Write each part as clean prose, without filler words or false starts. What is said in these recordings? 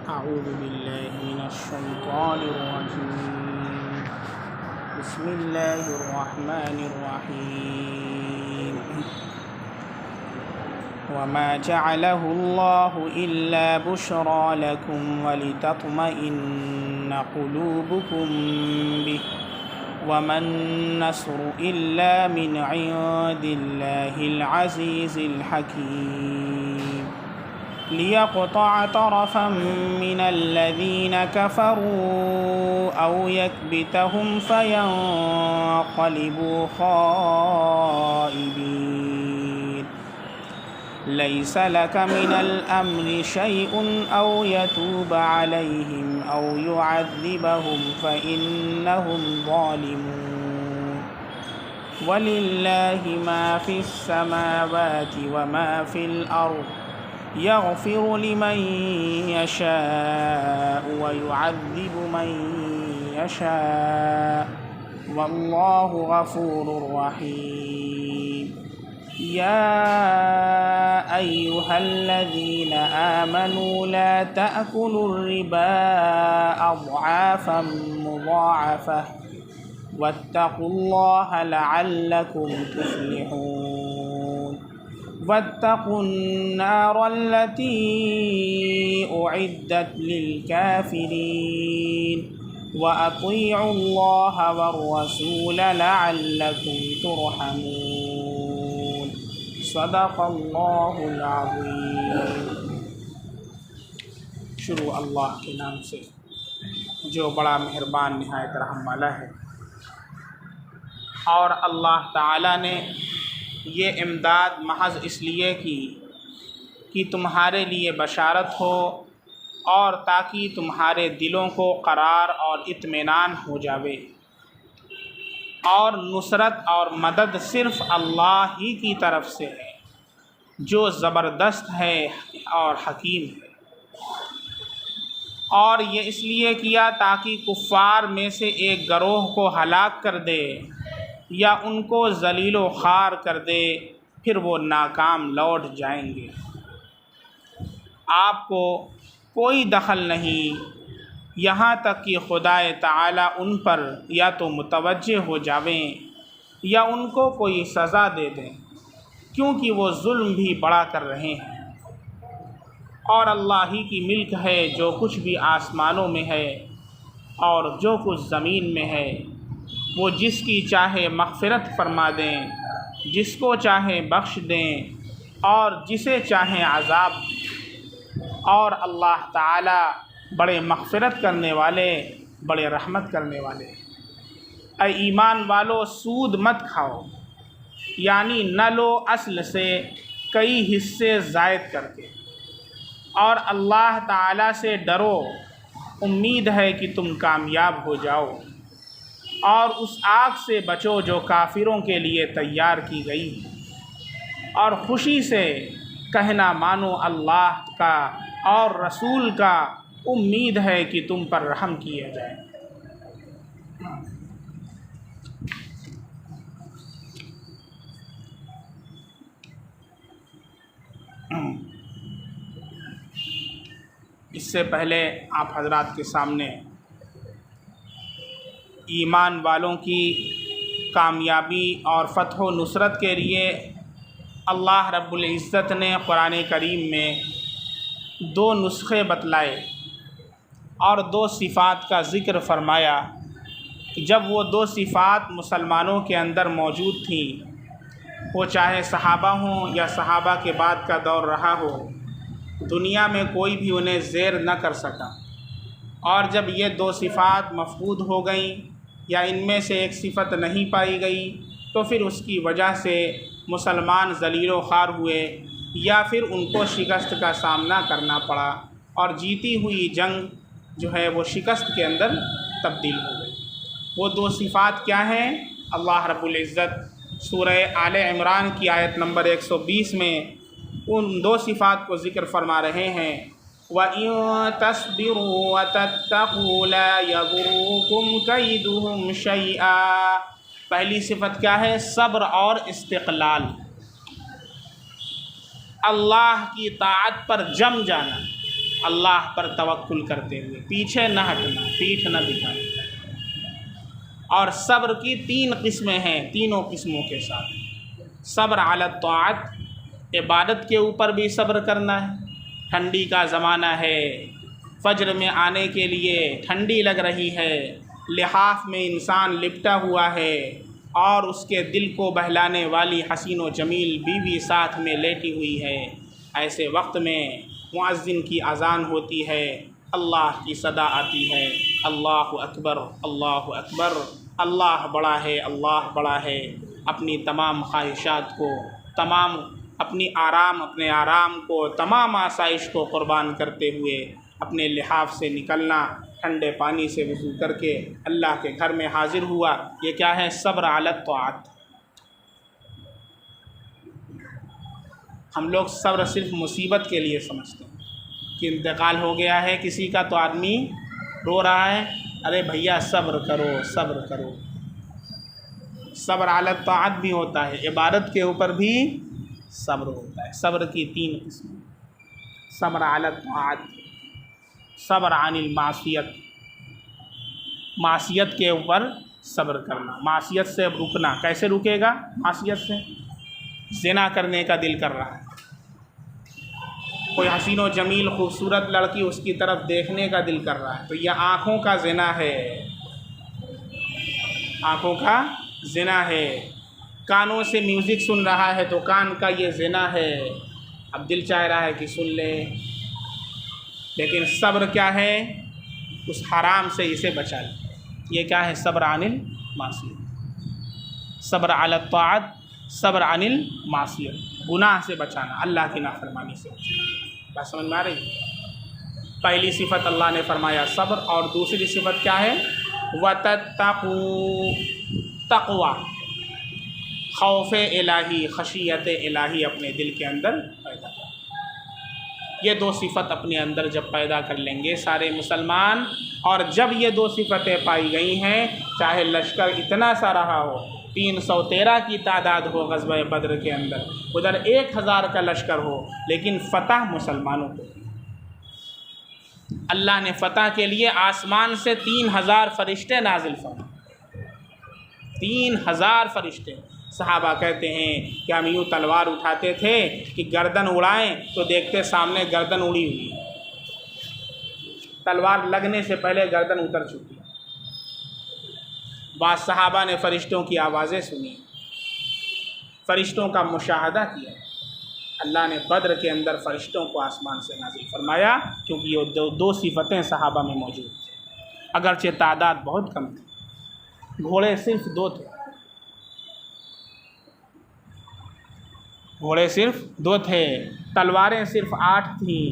अऊज़ु बिल्लाहि मिनश्शैतानिर्रजीम। बिस्मिल्लाहिर्रहमानिर्रहीम। वमा जअलहुल्लाहु इल्ला बुश्रा लकुम वलितत्मइन्ना क़ुलूबुकुम बिही वमन नस्रु इल्ला मिन इंदिल्लाहिल अज़ीज़िल हकीम। लियक़तअ तरफ़म मिनल्लज़ीना कफ़रू औ यकबितहुम फ़यंक़लिबू ख़ाइबीन। लैस लक मिनल अम्रि शैउन औ यतूब अलैहिम औ युअज़्ज़िबहुम फ़इन्नहुम ज़ालिमून। वलिल्लाहि मा फ़िस्समावाति व मा फ़िल अर्ज़ यग़फ़िरु लिमन यशाअ व युअज़्ज़िबु मन यशाअ वल्लाहु गफ़ूरुर रहीम। या अय्युहल्लज़ीना आमनू ला तअकुलुर रिबा अज़आफ़न मुज़ाअफ़ह वत्तक़ुल्लाह लअल्लकुम तुफ़्लिहून। वत्तक़ुन्नारल्लती उइद्दत लिलकाफ़िरीन व अतीउल्लाह वर्रसूल लअल्लकुम तुरहमून। सदक़ल्लाहुल अज़ीम। शुरू अल्लाह के नाम से जो बड़ा मेहरबान निहायत रहम वाला है। और अल्लाह ताला ने ये इमदाद महज़ इसलिए की कि तुम्हारे लिए बशारत हो और ताकि तुम्हारे दिलों को करार और इत्मीनान हो जावे। और नुसरत और मदद सिर्फ़ अल्लाह ही की तरफ से है जो ज़बरदस्त है और हकीम है। और ये इसलिए किया ताकि कुफ़ार में से एक गिरोह को हलाक कर दे या उनको ज़लील व ख़ार कर दे, फिर वो नाकाम लौट जाएंगे। आपको कोई दखल नहीं यहाँ तक कि खुदाए ताला उन पर या तो मुतवज्जे हो जावें या उनको कोई सज़ा दे दें, क्योंकि वो जुल्म भी बड़ा कर रहे हैं। और अल्लाह ही की मिल्क है जो कुछ भी आसमानों में है और जो कुछ ज़मीन में है। वो जिसकी चाहे मग़फ़िरत फ़रमा दें, जिसको चाहे बख्श दें और जिसे चाहे अज़ाब दें। और अल्लाह ताला बड़े मग़फ़िरत करने वाले, बड़े रहमत करने वाले। ऐ ईमान वालो, सूद मत खाओ, यानी न लो अस्ल से कई हिस्से ज़ायद करके। और अल्लाह ताला से डरो, उम्मीद है कि तुम कामयाब हो जाओ। और उस आग से बचो जो काफिरों के लिए तैयार की गई है। और खुशी से कहना मानो अल्लाह का और रसूल का, उम्मीद है कि तुम पर रहम किया जाए। इससे पहले आप हजरात के सामने ईमान वालों की कामयाबी और फ़तह व नुसरत के लिए अल्लाह रब्बुल इज़्ज़त ने कुरान करीम में दो नुस्खे बतलाए और दो सिफ़ात का ज़िक्र फ़रमाया कि जब वो दो सिफ़ात मुसलमानों के अंदर मौजूद थी, वो चाहे सहाबा हों या सहाबा के बाद का दौर रहा हो, दुनिया में कोई भी उन्हें ज़ेर न कर सका। और जब ये दो सिफ़ात मफ़कूद हो गई या इनमें से एक सिफ़त नहीं पाई गई, तो फिर उसकी वजह से मुसलमान ज़लील व ख़ार हुए या फिर उनको शिकस्त का सामना करना पड़ा और जीती हुई जंग जो है वो शिकस्त के अंदर तब्दील हो गई। वो दो सिफ़ात क्या हैं? अल्लाह रब्बुल इज़्ज़त सूरह आले इमरान की आयत नंबर 120 में उन दो सिफ़ात को ज़िक्र फरमा रहे हैं। व इन तस्बिरू व तत्तक़ू ला यदुरुकुम कैदुहुम शैआ। पहली सिफ़त क्या है? सब्र और इस्तिक़लाल। अल्लाह की ताअत पर जम जाना, अल्लाह पर तवक्कुल करते हुए, पीछे न हटना, पीठ न दिखाना। और सब्र की 3 किस्में हैं, तीनों किस्मों के साथ। सब्र अला तौअत, इबादत के ऊपर भी सब्र करना है। ठंडी का ज़माना है, फज्र में आने के लिए ठंडी लग रही है, लिहाफ में इंसान लिपटा हुआ है और उसके दिल को बहलाने वाली हसीन व जमील बीवी साथ में लेटी हुई है। ऐसे वक्त में मुअज्जिन की अज़ान होती है, अल्लाह की सदा आती है, अल्लाहु अकबर, अल्लाहु अकबर, अल्लाह बड़ा है, अल्लाह बड़ा है। अपनी तमाम ख्वाहिशात को, तमाम अपने आराम को, तमाम आसाइश को क़ुरबान करते हुए अपने लिहाफ से निकलना, ठंडे पानी से वज़ू करके अल्लाह के घर में हाज़िर हुआ। ये क्या है? सब्र अला तौअत। हम लोग सब्र सिर्फ़ मुसीबत के लिए समझते हैं कि इंतकाल हो गया है किसी का तो आदमी रो रहा है, अरे भैया सब्र करो, सब्र करो। सब्र अला तौअत भी होता है, इबादत के ऊपर भी सब्र होता है। सब्र की 3 किस्में, सब्र अला तौअत, सब्र अनिल मासियत, मासियत के ऊपर सब्र करना, मासियत से रुकना। कैसे रुकेगा? मासियत से, ज़िना करने का दिल कर रहा है, कोई हसीन व जमील खूबसूरत लड़की उसकी तरफ देखने का दिल कर रहा है, तो यह आँखों का ज़िना है, आँखों का ज़िना है। कानों से म्यूज़िक सुन रहा है तो कान का ये ज़िना है, अब दिल चाह रहा है कि सुन ले, लेकिन सब्र क्या है? उस हराम से इसे बचा ले। ये क्या है? सब्र अनिल मासियत, सब्र अला तौअत, सब्र अनिल मासियत, गुनाह से बचाना, अल्लाह की नाफरमानी से बचाना। बात समझ में आ रही? पहली सिफत अल्लाह ने फरमाया सब्र, और दूसरी सिफत क्या है? वतत्तकू, तक़वा, खौफ इलाही, खशियत इलाही अपने दिल के अंदर पैदा कर। ये 2 सिफ़त अपने अंदर जब पैदा कर लेंगे सारे मुसलमान, और जब ये 2 सिफ़तें पाई गई हैं, चाहे लश्कर इतना सा रहा हो, 313 की तादाद हो ग़ज़वा बद्र के अंदर, उधर 1000 का लश्कर हो, लेकिन फ़तह मुसलमानों को। अल्लाह ने फ़तह के लिए आसमान से 3000 फ़रिश्ते नाजिल फरमाए, 3000 फ़रिश्ते। सहाबा कहते हैं कि हम यूँ तलवार उठाते थे कि गर्दन उड़ाएं तो देखते सामने गर्दन उड़ी हुई है, तलवार लगने से पहले गर्दन उतर चुकी है। बाद सहाबा ने फ़रिश्तों की आवाज़ें सुनी, फ़रिश्तों का मुशाहदा किया। अल्लाह ने बद्र के अंदर फ़रिश्तों को आसमान से नाज़िल फरमाया, क्योंकि ये 2 सिफ़तें सहाबा में मौजूद थी। अगरचे तादाद बहुत कम थी, घोड़े सिर्फ 2 थे, घोड़े सिर्फ 2 थे, तलवारें सिर्फ 8 थीं,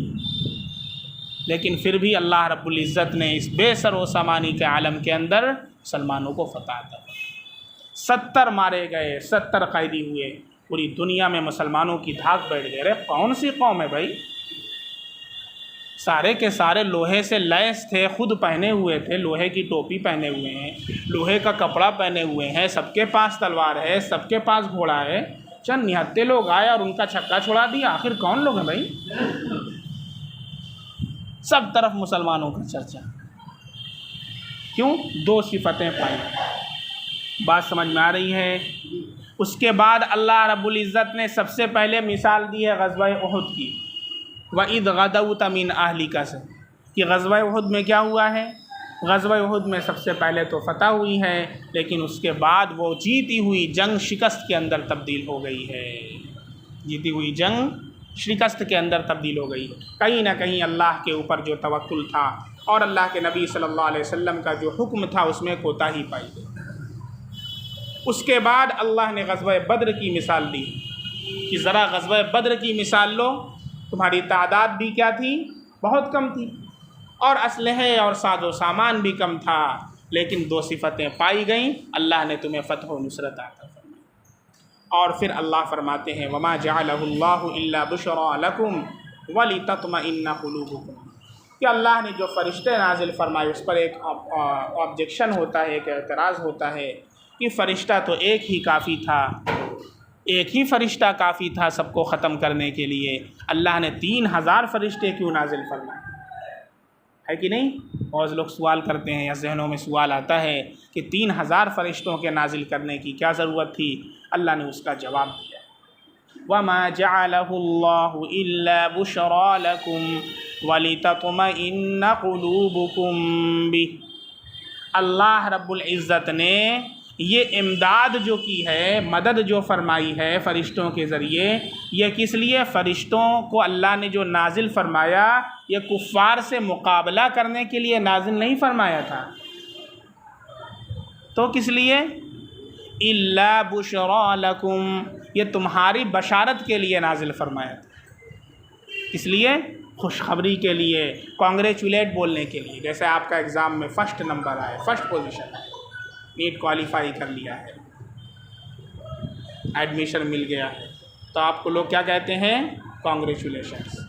लेकिन फिर भी अल्लाह रब्बुल इज़्ज़त ने इस बेसर व सामानी के आलम के अंदर मुसलमानों को फ़तह अता फरमाई। 70 मारे गए, 70 कैदी हुए, पूरी दुनिया में मुसलमानों की धाक बैठ गई। अरे कौन सी कौम है भाई? सारे के सारे लोहे से लैस थे, खुद पहने हुए थे, लोहे की टोपी पहने हुए हैं, लोहे का कपड़ा पहने हुए हैं, सबके पास तलवार है, सबके पास घोड़ा है। चंद निहत्ते लोग आए और उनका छक्का छुड़ा दिया। आखिर कौन लोग हैं भाई? सब तरफ मुसलमानों का चर्चा। क्यों? 2 सिफ़तें पाई। बात समझ में आ रही है? उसके बाद अल्लाह रब्बुल इज़्ज़त ने सबसे पहले मिसाल दी है ग़ज़वा उहुद की, वइद गदौत मिन अहलिका से, कि ग़ज़वा उहुद में क्या हुआ है? ग़ज़वा उहुद में सबसे पहले तो फ़तह हुई है, लेकिन उसके बाद वो जीती हुई जंग शिकस्त के अंदर तब्दील हो गई है। जीती हुई जंग शिकस्त के अंदर तब्दील हो गई। कहीं ना कहीं अल्लाह के ऊपर जो तवक्कुल था और अल्लाह के नबी सल्लल्लाहु अलैहि वसल्लम का जो हुक्म था उसमें कोताही पाई गई। उसके बाद अल्लाह ने ग़ज़वा बद्र की मिसाल दी कि ज़रा ग़ज़वा बद्र की मिसाल लो, तुम्हारी तादाद भी क्या थी? बहुत कम थी, और असलहे और साजो सामान भी कम था, लेकिन 2 सिफ़तें पाई गईं, अल्लाह ने तुम्हें फ़तह व नुसरत अता फरमाई। और फिर अल्लाह फरमाते हैं वमा जअलहुल्लाहु इल्ला बुशरा लकुम वलितत्मइन्ना कुलूबुकुम, कि अल्लाह ने जो फ़रिश्ते नाजिल फरमाए उस पर एक ऑब्जेक्शन होता है, एक एतराज़ होता है कि फ़रिश्ता तो एक ही काफ़ी था, एक ही फ़रिश्ता काफ़ी था सबको ख़त्म करने के लिए। अल्लाह ने 3000 फ़रिश्ते क्यों नाजिल फरमाए? है कि नहीं? बहुत लोग सवाल करते हैं या ज़हनों में सवाल आता है कि 3000 फ़रिश्तों के नाजिल करने की क्या ज़रूरत थी? अल्लाह ने उसका जवाब दिया, वमा जअलहुल्लाहु इल्ला बुशरा लकुम वलितत्मइन्ना क़ुलूबुकुम बिह। अल्लाह रब्बुल इज़्ज़त ने ये इमदाद जो की है, मदद जो फरमाई है फ़रिश्तों के ज़रिए, ये किस लिए? फ़रिश्तों को अल्लाह ने जो नाजिल फरमाया ये कुफ़ार से मुकाबला करने के लिए नाजिल नहीं फरमाया था। तो किस लिए? इल्ला बुशरा लकुम, ये तुम्हारी बशारत के लिए नाजिल फरमाया था। इसलिए खुशखबरी के लिए, कॉन्ग्रेचुलेट बोलने के लिए। जैसे आपका एग्ज़ाम में फ़र्स्ट नंबर आए, फ़र्स्ट पोजीशन है, नीट क्वालिफाई कर लिया है, एडमिशन मिल गया है, तो आपको लोग क्या कहते हैं? कॉन्ग्रेचुलेशंस।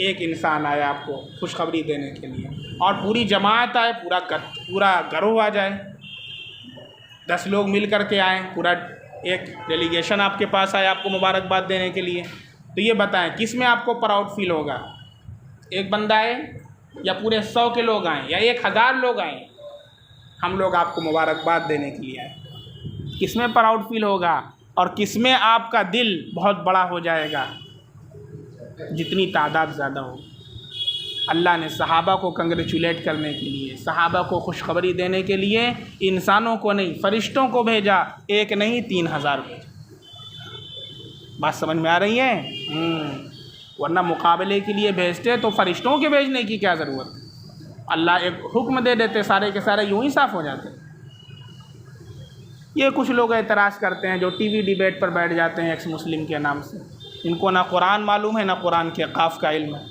एक इंसान आया आपको खुशखबरी देने के लिए और पूरी जमात आए, पूरा गरोह आ जाए, 10 लोग मिल कर के आए, पूरा एक डेलीगेशन आपके पास आए आपको मुबारकबाद देने के लिए, तो ये बताएं किस में आपको प्राउड फील होगा? एक बंदा आए या पूरे 100 के लोग आए या 1000 लोग आए, हम लोग आपको मुबारकबाद देने के लिए आए, किस में प्राउड फील होगा? और किस में आपका दिल बहुत बड़ा हो जाएगा? जितनी तादाद ज़्यादा हो। अल्लाह ने सहाबा को कंग्रेचुलेट करने के लिए, सहाबा को खुशखबरी देने के लिए इंसानों को नहीं, फ़रिश्तों को भेजा, एक नहीं 3000 भेजा। बात समझ में आ रही है? वरना मुकाबले के लिए भेजते तो फ़रिश्तों के भेजने की क्या ज़रूरत? अल्लाह एक हुक्म दे देते, सारे के सारे यूँ ही साफ़ हो जाते। ये कुछ लोग एतराज़ करते हैं जो टीवी डिबेट पर बैठ जाते हैं एक्स मुस्लिम के नाम से, इनको ना कुरान मालूम है ना कुरान के क़ाफ़ का इल्म है,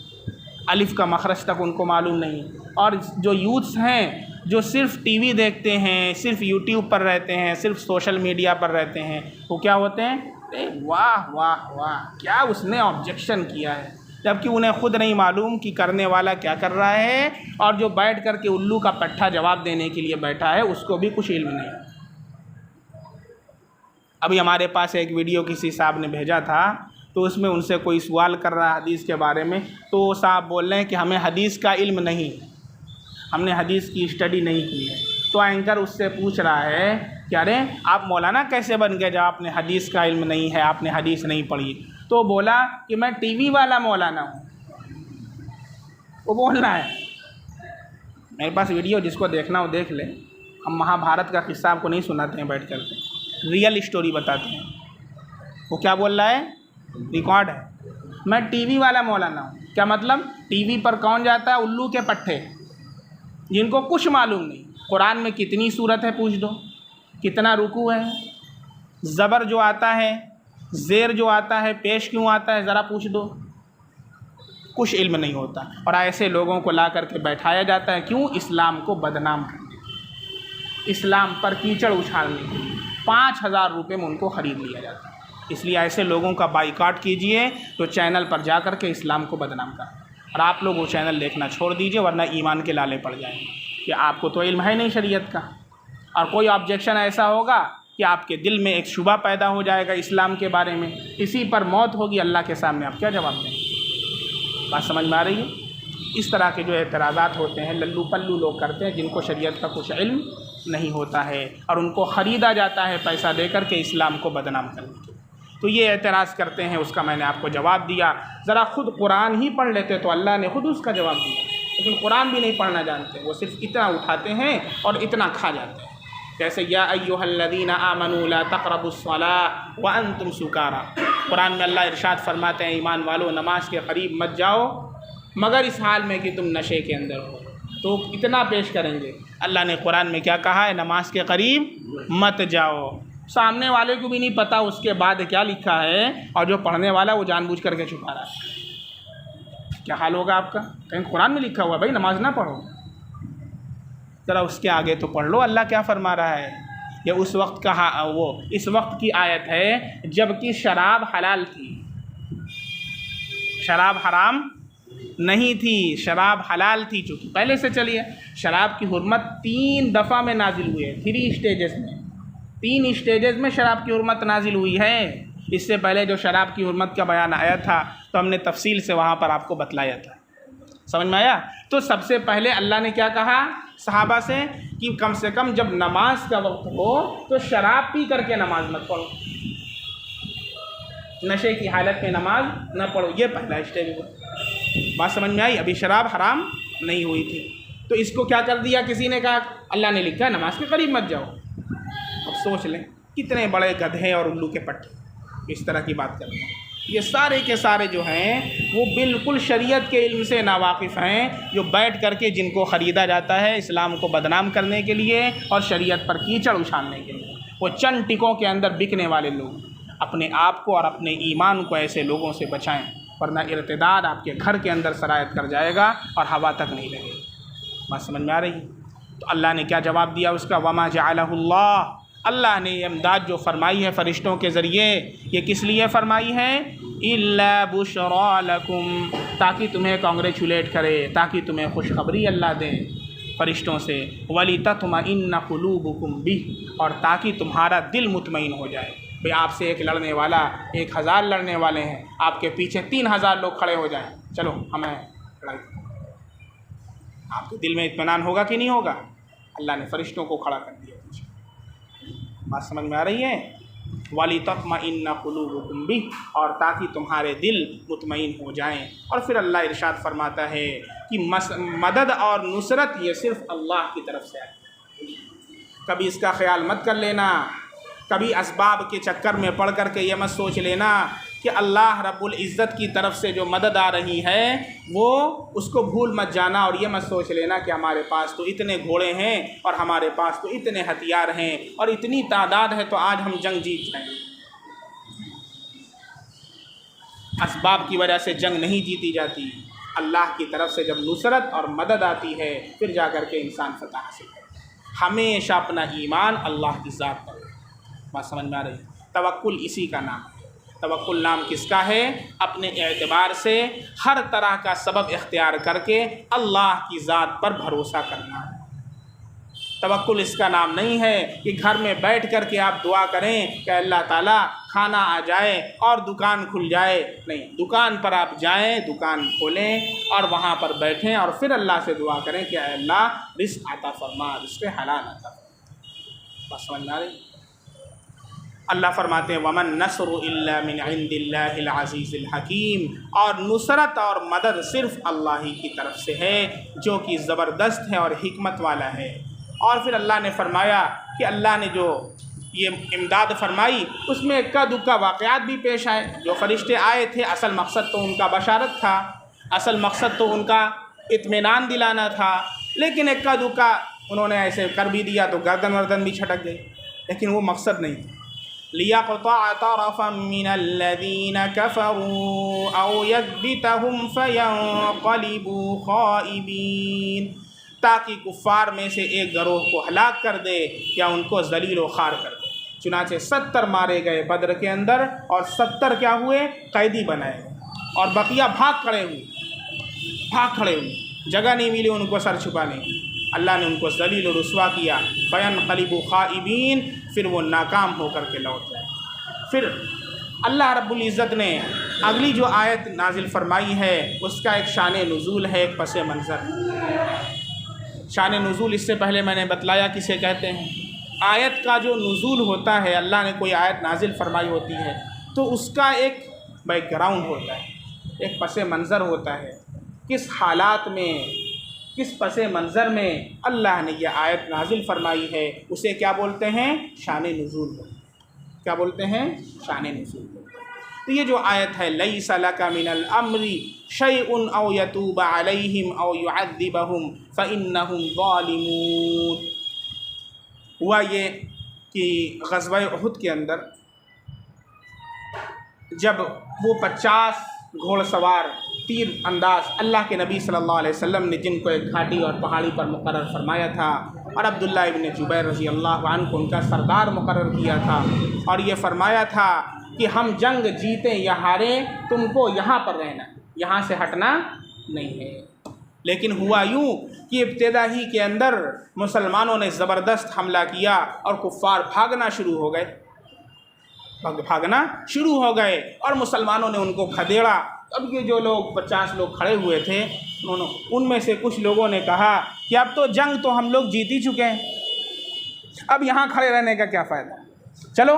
अलिफ़ का मखरज तक उनको मालूम नहीं। और जो यूथ्स हैं जो सिर्फ़ टीवी देखते हैं, सिर्फ़ यूट्यूब पर रहते हैं, सिर्फ़ सोशल मीडिया पर रहते हैं, वो क्या होते हैं? वाह वाह वाह, क्या उसने ऑब्जेक्शन किया है, जबकि उन्हें ख़ुद नहीं मालूम कि करने वाला क्या कर रहा है, और जो बैठ कर के उल्लू का पट्ठा जवाब देने के लिए बैठा है उसको भी कुछ इल्म नहीं। अभी हमारे पास एक वीडियो किसी साहब ने भेजा था, तो उसमें उनसे कोई सवाल कर रहा है हदीस के बारे में, तो वो साहब बोल रहे हैं कि हमें हदीस का इल्म नहीं, हमने हदीस की स्टडी नहीं की है। तो एंकर उससे पूछ रहा है कि अरे आप मौलाना कैसे बन गए जब आपने हदीस का इल्म नहीं है, आपने हदीस नहीं पढ़ी? तो बोला कि मैं टीवी वाला मौलाना हूँ। वो बोल रहा है, मेरे पास वीडियो जिसको देखना हो देख ले, हम महाभारत का किस्सा आपको नहीं सुनाते हैं बैठ कर, रियल स्टोरी बताते हैं। वो क्या बोल रहा है? रिकॉर्ड है, मैं टीवी वाला मौलाना हूँ। क्या मतलब? टीवी पर कौन जाता है? उल्लू के पट्टे, जिनको कुछ मालूम नहीं। कुरान में कितनी सूरत है पूछ दो, कितना रुकू है, ज़बर जो आता है, ज़ेर जो आता है, पेश क्यों आता है, ज़रा पूछ दो। कुछ इल्म नहीं होता, और ऐसे लोगों को ला करके बैठाया जाता है। क्यों? इस्लाम को बदनाम करने, इस्लाम पर कीचड़ उछालने के लिए 5000 रुपये में उनको ख़रीद लिया जाता है। इसलिए ऐसे लोगों का बाइकाट कीजिए जो चैनल पर जा कर के इस्लाम को बदनाम कर, और आप लोग वो चैनल देखना छोड़ दीजिए, वरना ईमान के लाले पड़ जाएंगे कि आपको तो इल्म है नहीं शरीयत का। और कोई ऑब्जेक्शन ऐसा होगा कि आपके दिल में एक शुबा पैदा हो जाएगा इस्लाम के बारे में, इसी पर मौत होगी, अल्लाह के सामने आप क्या जवाब देंगे? बात समझ में आ रही है? इस तरह के जो एतराज़ात होते हैं लल्लू पल्लू लोग करते हैं, जिनको शरीयत का कुछ इल्म नहीं होता है, और उनको ख़रीदा जाता है पैसा दे कर के इस्लाम को बदनाम करने के। तो ये एतराज़ करते हैं, उसका मैंने आपको जवाब दिया। ज़रा ख़ुद कुरान ही पढ़ लेते तो अल्लाह ने ख़ुद उसका जवाब दिया, लेकिन कुरान भी नहीं पढ़ना जानते, वो सिर्फ इतना उठाते हैं और इतना खा जाते हैं। जैसे या अय्युहल्लज़ीना आमनू ला तक़रबुस्सलाह व अंतुम सुकारा, कुरान में अल्लाह इरशाद फरमाते हैं, ईमान वालों नमाज के करीब मत जाओ मगर इस हाल में कि तुम नशे के अंदर हो। तो इतना पेश करेंगे। अल्लाह ने कुरान में क्या कहा है? नमाज के करीब मत जाओ। सामने वाले को भी नहीं पता उसके बाद क्या लिखा है, और जो पढ़ने वाला वो जानबूझ करके छुपा रहा है। क्या हाल होगा आपका? कहीं कुरान में लिखा हुआ भाई नमाज ना पढ़ो, ज़रा उसके आगे तो पढ़ लो अल्लाह क्या फरमा रहा है। ये उस वक्त का वो इस वक्त की आयत है जबकि शराब हलाल थी, शराब हराम नहीं थी, शराब हलाल थी। चूँकि पहले से चलिए शराब की हुर्मत 3 दफ़ा में नाजिल हुई है, 3 स्टेजेस में, 3 स्टेजेस में शराब की हुर्मत नाजिल हुई है। इससे पहले जो शराब की हुर्मत का बयान आया था तो हमने तफसील से वहाँ पर आपको बतलाया था। समझ में आया? तो सबसे पहले अल्लाह ने क्या कहा सहाबा से कि कम से कम जब नमाज का वक्त हो तो शराब पी करके नमाज मत पढ़ो, नशे की हालत में नमाज न पढ़ो। ये पहला स्टेप हुआ। बात समझ में आई? अभी शराब हराम नहीं हुई थी, तो इसको क्या कर दिया, किसी ने कहा अल्लाह ने लिखा है नमाज के करीब मत जाओ। अब सोच लें कितने बड़े गधे और उल्लू के पट्टे इस तरह की बात करते हैं। ये सारे के सारे जो हैं वो बिल्कुल शरीयत के इल्म से नावाकिफ़ हैं, जो बैठ करके जिनको ख़रीदा जाता है इस्लाम को बदनाम करने के लिए और शरीयत पर कीचड़ उछालने के लिए। वो चंद टिकों के अंदर बिकने वाले लोग। अपने आप को और अपने ईमान को ऐसे लोगों से बचाएं, वरना इर्तिदाद आपके घर के अंदर सरायत कर जाएगा और हवा तक नहीं लगेगी। बात समझ में आ रही? तो अल्लाह ने क्या जवाब दिया उसका, वमा जअलहुल्लाह, अल्लाह ने इमदाद जो फरमाई है फ़रिश्तों के ज़रिए, ये किस लिए फ़रमाई है, इल्ला बुशरा लकुम, ताकि तुम्हें कॉन्ग्रेचुलेट करे, ताकि तुम्हें खुशखबरी अल्लाह दे फ़रिश्तों से, वली तत्मइन्ना क़ुलूबुकुम बिही, और ताकि तुम्हारा दिल मुतमईन हो जाए। भाई आपसे एक लड़ने वाला 1000 लड़ने वाले हैं, आपके पीछे 3000 लोग खड़े हो जाएं, चलो हमें लड़ाई, आपके दिल में इत्मीनान होगा कि नहीं होगा? अल्लाह ने फ़रिश्तों को खड़ा कर दिया पीछे। बात समझ में आ रही है? वाली तत्मइन्ना क़ुलूबुकुम बिही, और ताकि तुम्हारे दिल मुतमईन हो जाएं। और फिर अल्लाह इरशाद फरमाता है कि मदद और नुसरत ये सिर्फ़ अल्लाह की तरफ से है। कभी इसका ख्याल मत कर लेना, कभी असबाब के चक्कर में पड़ कर के ये मत सोच लेना कि अल्लाह रब्बुल इज़्ज़त की तरफ से जो मदद आ रही है वो उसको भूल मत जाना, और ये मत सोच लेना कि हमारे पास तो इतने घोड़े हैं और हमारे पास तो इतने हथियार हैं और इतनी तादाद है तो आज हम जंग जीत जाएंगे। असबाब की वजह से जंग नहीं जीती जाती। अल्लाह की तरफ से जब नुसरत और मदद आती है फिर जा कर के इंसान फतह हासिल करता। हमेशा अपना ईमान अल्लाह की ज़ात पर। बात समझ में आ रही? तवक्कुल इसी का नाम है। तवक्कुल नाम किसका है? अपने एतबार से हर तरह का सबब इख्तियार करके अल्लाह की ज़ात पर भरोसा करना है। तवक्कुल इसका नाम नहीं है कि घर में बैठ कर के आप दुआ करें कि अल्लाह ताला खाना आ जाए और दुकान खुल जाए। नहीं, दुकान पर आप जाएं, दुकान खोलें और वहाँ पर बैठें और फिर अल्लाह से दुआ करें कि अल्लाह रिज़्क़ अता फरमा, रिज़्क़ हलाल अता फरमा। बस समझ में आ रही? अल्लाह फरमाते हैं वमन नस्रु इल्ला मिन इंदिल्लाहिल अज़ीज़िल हकीम, और नुसरत और मदद सिर्फ़ अल्लाह ही की तरफ से है जो कि ज़बरदस्त है और हिकमत वाला है। और फिर अल्लाह ने फरमाया कि अल्लाह ने जो ये इमदाद फरमाई उसमें इक्का दुक्का वाक़यात भी पेश आए। जो फ़रिश्ते आए थे असल मकसद तो उनका बशारत था, असल मकसद तो उनका इत्मीनान दिलाना था, लेकिन इक्का दुक्का उन्होंने ऐसे कर भी दिया तो गर्दन वर्दन भी छटक गई, लेकिन वो मकसद नहीं था। लियक़तअ तरफ़म मिनल्लज़ीना कफ़रू औ यस्बितहुम फ़यन्क़लिबू ख़ाइबीन, ताकि कुफ़ार में से एक गिरोह को हलाक कर दे या उनको ज़लील व ख़ार कर दे। चुनांचे 70 मारे गए बद्र के अंदर और 70 क्या हुए? कैदी बनाए गए और बकिया भाग खड़े हुए, जगह नहीं मिली उनको सर छुपाने की। अल्लाह ने उनको ज़लील और रुस्वा किया। फ़यन्क़लिबू ख़ाइबीन, फिर वो नाकाम होकर के लौट जाए। फिर अल्लाह रब्बुल इज़्ज़त ने अगली जो आयत नाजिल फरमाई है उसका एक शान नुज़ूल है, एक पस मंज़र। शान नुज़ूल इससे पहले मैंने बतलाया किसे कहते हैं। आयत का जो नुज़ूल होता है, अल्लाह ने कोई आयत नाजिल फरमाई होती है तो उसका एक बैकग्राउंड होता है, एक पस मंज़र होता है। किस हालात में, किस पस मंज़र में अल्लाह ने यह आयत नाजिल फरमाई है उसे क्या बोलते हैं? शान नुज़ूल। क्या बोलते हैं? शान नुज़ूल। तो ये जो आयत है लैसा लका मिनल अम्री शैउन औ यतूबा अलैहिम औ युअद्दिबहुम फ़इन्नहुम ज़ालिमून, हुआ ये कि ग़ज़वा उहुद के अंदर जब वो 50 घोड़सवार तीर अंदाज अल्लाह के नबी सल्लल्लाहु अलैहि वसल्लम ने जिनको एक घाटी और पहाड़ी पर मुकर्रर फरमाया था और अब्दुल्ला इब्न जुबैर रज़ी अल्लाह अन्हु को उनका सरदार मुकर्रर किया था और ये फरमाया था कि हम जंग जीतें या हारें तुमको यहाँ पर रहना, यहाँ से हटना नहीं है। लेकिन हुआ यूँ कि इब्तिदा ही के अंदर मुसलमानों ने ज़बरदस्त हमला किया और कुफ़ार भागना शुरू हो गए और मुसलमानों ने उनको खदेड़ा। अब ये जो लोग 50 लोग खड़े हुए थे उनमें से कुछ लोगों ने कहा कि अब तो जंग तो हम लोग जीत ही चुके हैं, अब यहाँ खड़े रहने का क्या फ़ायदा, चलो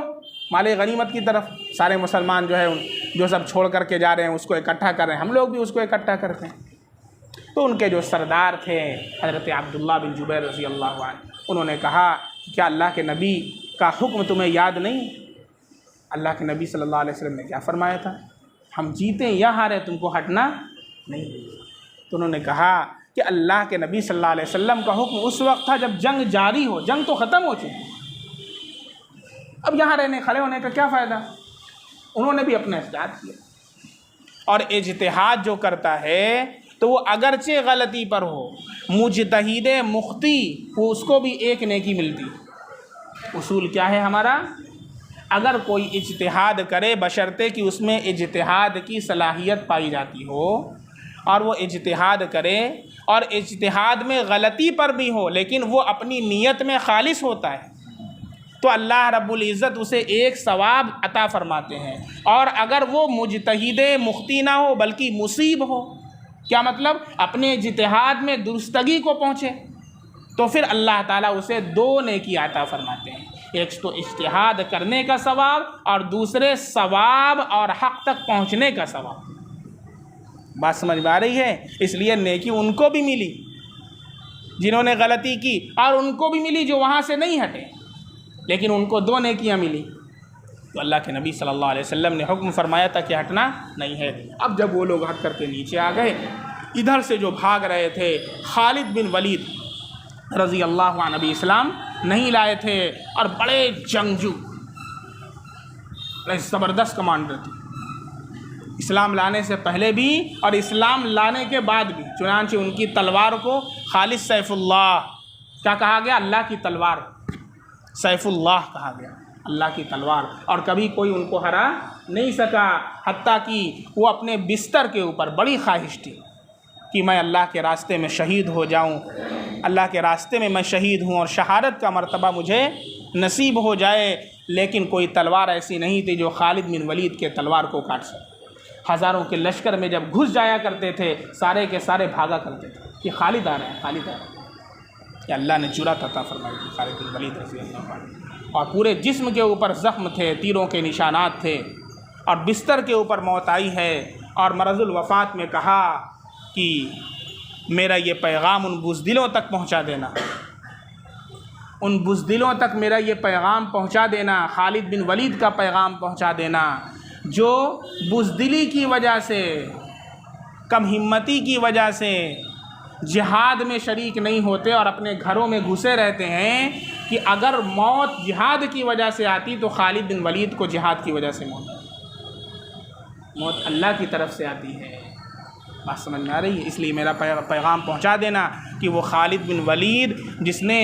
माले गनीमत की तरफ। सारे मुसलमान जो है जो सब छोड़ करके जा रहे हैं उसको इकट्ठा कर रहे हैं, हम लोग भी उसको इकट्ठा करते हैं। तो उनके जो सरदार थे हज़रत अब्दुल्लाह बिन जुबैर रज़ी अल्लाह अन्हु, उन्होंने कहा क्या अल्लाह के नबी का हुक्म तुम्हें याद नहीं? अल्लाह के नबी सल्लल्लाहु अलैहि वसल्लम ने क्या फरमाया था, हम जीते या हारे तुमको हटना नहीं। तो उन्होंने कहा कि अल्लाह के नबी सल्लल्लाहु अलैहि वसल्लम का हुक्म उस वक्त था जब जंग जारी हो, जंग तो ख़त्म हो चुकी, अब यहाँ रहने खड़े होने का क्या फ़ायदा। उन्होंने भी अपना इज्तिहाद किया, और इज्तिहाद जो करता है तो वो अगरचे गलती पर हो, मुजतहिद मुख्ती वो उसको भी एक नेकी मिलती। उसूल क्या है हमारा, अगर कोई इज्तिहाद करे बशर्ते कि उसमें इज्तिहाद की सलाहियत पाई जाती हो, और वो इज्तिहाद करे और इज्तिहाद में गलती पर भी हो लेकिन वो अपनी नीयत में खालिस होता है, तो अल्लाह रब्बुल इज़्ज़त उसे एक सवाब अता फरमाते हैं। और अगर वो मुजतहिद मुख्ती ना हो बल्कि मुसीब हो, क्या मतलब अपने इज्तिहाद में दुरुस्तगी को पहुँचे, तो फिर अल्लाह ताला उसे दो नेकी अता फरमाते हैं, एक तो इज्तिहाद करने का सवाब और दूसरे सवाब और हक़ तक पहुँचने का सवाब। बात समझ में आ रही है? इसलिए नेकी उनको भी मिली जिन्होंने गलती की, और उनको भी मिली जो वहाँ से नहीं हटे, लेकिन उनको दो नेकियां मिली। तो अल्लाह के नबी सल्लल्लाहु अलैहि वसल्लम ने हुक्म फरमाया था कि हटना नहीं है। अब जब वो लोग हट करके नीचे आ गए, इधर से जो भाग रहे थे खालिद बिन वलीद रज़ी अल्लाह अन्हु, नबी इस्लाम नहीं लाए थे और बड़े जंगजू, बड़े ज़बरदस्त कमांडर थे, इस्लाम लाने से पहले भी और इस्लाम लाने के बाद भी। चुनांचे उनकी तलवार को खालिद सैफुल्लाह क्या कहा गया, अल्लाह की तलवार, सैफुल्लाह कहा गया, अल्लाह की तलवार। और कभी कोई उनको हरा नहीं सका, हत्ता कि वो अपने बिस्तर के ऊपर बड़ी ख्वाहिश थी कि मैं अल्लाह के रास्ते में शहीद हो जाऊं, अल्लाह के रास्ते में मैं शहीद हूं और शहादत का मर्तबा मुझे नसीब हो जाए। लेकिन कोई तलवार ऐसी नहीं थी जो खालिद बिन वलीद के तलवार को काट सके। हज़ारों के लश्कर में जब घुस जाया करते थे सारे के सारे भागा करते थे कि खालिद आ रहे हैं, खालिद आ रहे हैं। अल्लाह ने जुरात अता फरमाई थी खालिद बिन वलीद रज़ी अल्लाह अन्हु, और पूरे जिस्म के ऊपर ज़ख्म थे, तीरों के निशानात थे, और बिस्तर के ऊपर मौत आई है। और मरज़ुल वफ़ात में कहा कि मेरा ये पैगाम उन बुज़दिलों तक पहुँचा देना, उन बुज़दिलों तक मेरा ये पैगाम पहुँचा देना, खालिद बिन वलीद का पैगाम पहुँचा देना, जो बुज़दिली की वजह से, कम हिम्मती की वजह से जिहाद में शरीक नहीं होते और अपने घरों में घुसे रहते हैं कि अगर मौत जिहाद की वजह से आती तो खालिद बिन वलीद को जिहाद की वजह से मौत अल्लाह की तरफ से आती है। बात समझ में आ रही है? इसलिए मेरा पैगाम पहुंचा देना कि वो खालिद बिन वलीद जिसने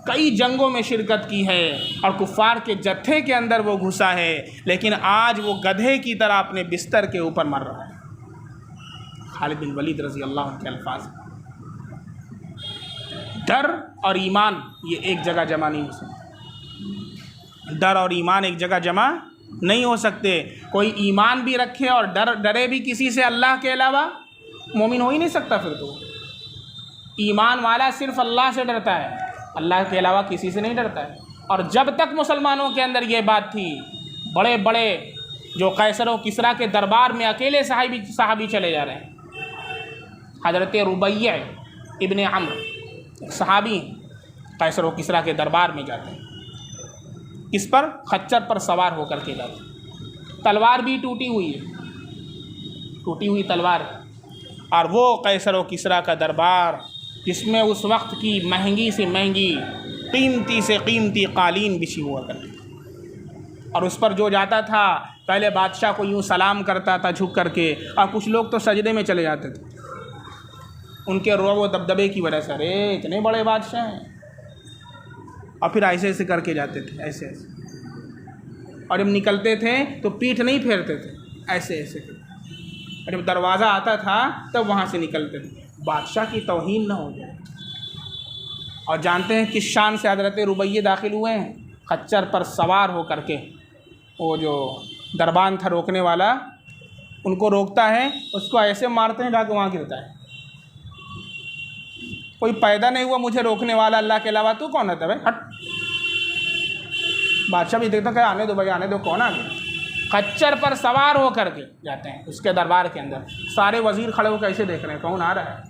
कई जंगों में शिरकत की है और कुफ़ार के जत्थे के अंदर वो घुसा है, लेकिन आज वो गधे की तरह अपने बिस्तर के ऊपर मर रहा है। खालिद बिन वलीद रज़ी अल्लाह अन्हु के अल्फाज, डर और ईमान ये एक जगह जमा नहीं हो सकते। डर और ईमान एक जगह जमा नहीं हो सकते। कोई ईमान भी रखे और डरे भी किसी से अल्लाह के अलावा, मोमिन हो ही नहीं सकता। फिर तो ईमान वाला सिर्फ अल्लाह से डरता है, अल्लाह के अलावा किसी से नहीं डरता है। और जब तक मुसलमानों के अंदर ये बात थी, बड़े बड़े जो कैसर व किसरा के दरबार में अकेले साहबी चले जा रहे हैं। हज़रत रुबैया इब्ने अम्र सहाबी कैसर व किसरा के दरबार में जाते हैं, इस पर खच्चर पर सवार होकर के जाते हैं। तलवार भी टूटी हुई तलवार। और वो कैसर व किसरा का दरबार जिसमें उस वक्त की महंगी से महंगी, कीमती से कीमती कालीन बिछी हुआ करती, और उस पर जो जाता था पहले बादशाह को यूँ सलाम करता था झुक करके, और कुछ लोग तो सजदे में चले जाते थे उनके रोब दबदबे की वजह से। अरे इतने बड़े बादशाह हैं, और फिर ऐसे ऐसे करके जाते थे, ऐसे ऐसे, और जब निकलते थे तो पीठ नहीं फेरते थे, ऐसे ऐसे करके, और जब दरवाज़ा आता था तब वहाँ से निकलते थे, बादशाह की तौहीन ना हो जाए। और जानते हैं किस शान से हज़रत रुबैया दाखिल हुए हैं? खच्चर पर सवार हो करके। वो जो दरबान था रोकने वाला, उनको रोकता है, उसको ऐसे मारते हैं जाके वहाँ गिरता है, कोई पैदा नहीं हुआ मुझे रोकने वाला अल्लाह के अलावा, तू कौन है भाई, हट। बादशाह भी देखता क्या, आने दो भाई आने दो, कौन आ गया। खच्चर पर सवार हो करके जाते हैं उसके दरबार के अंदर। सारे वज़ीर खड़े होकर कैसे देख रहे हैं, कौन आ रहा है,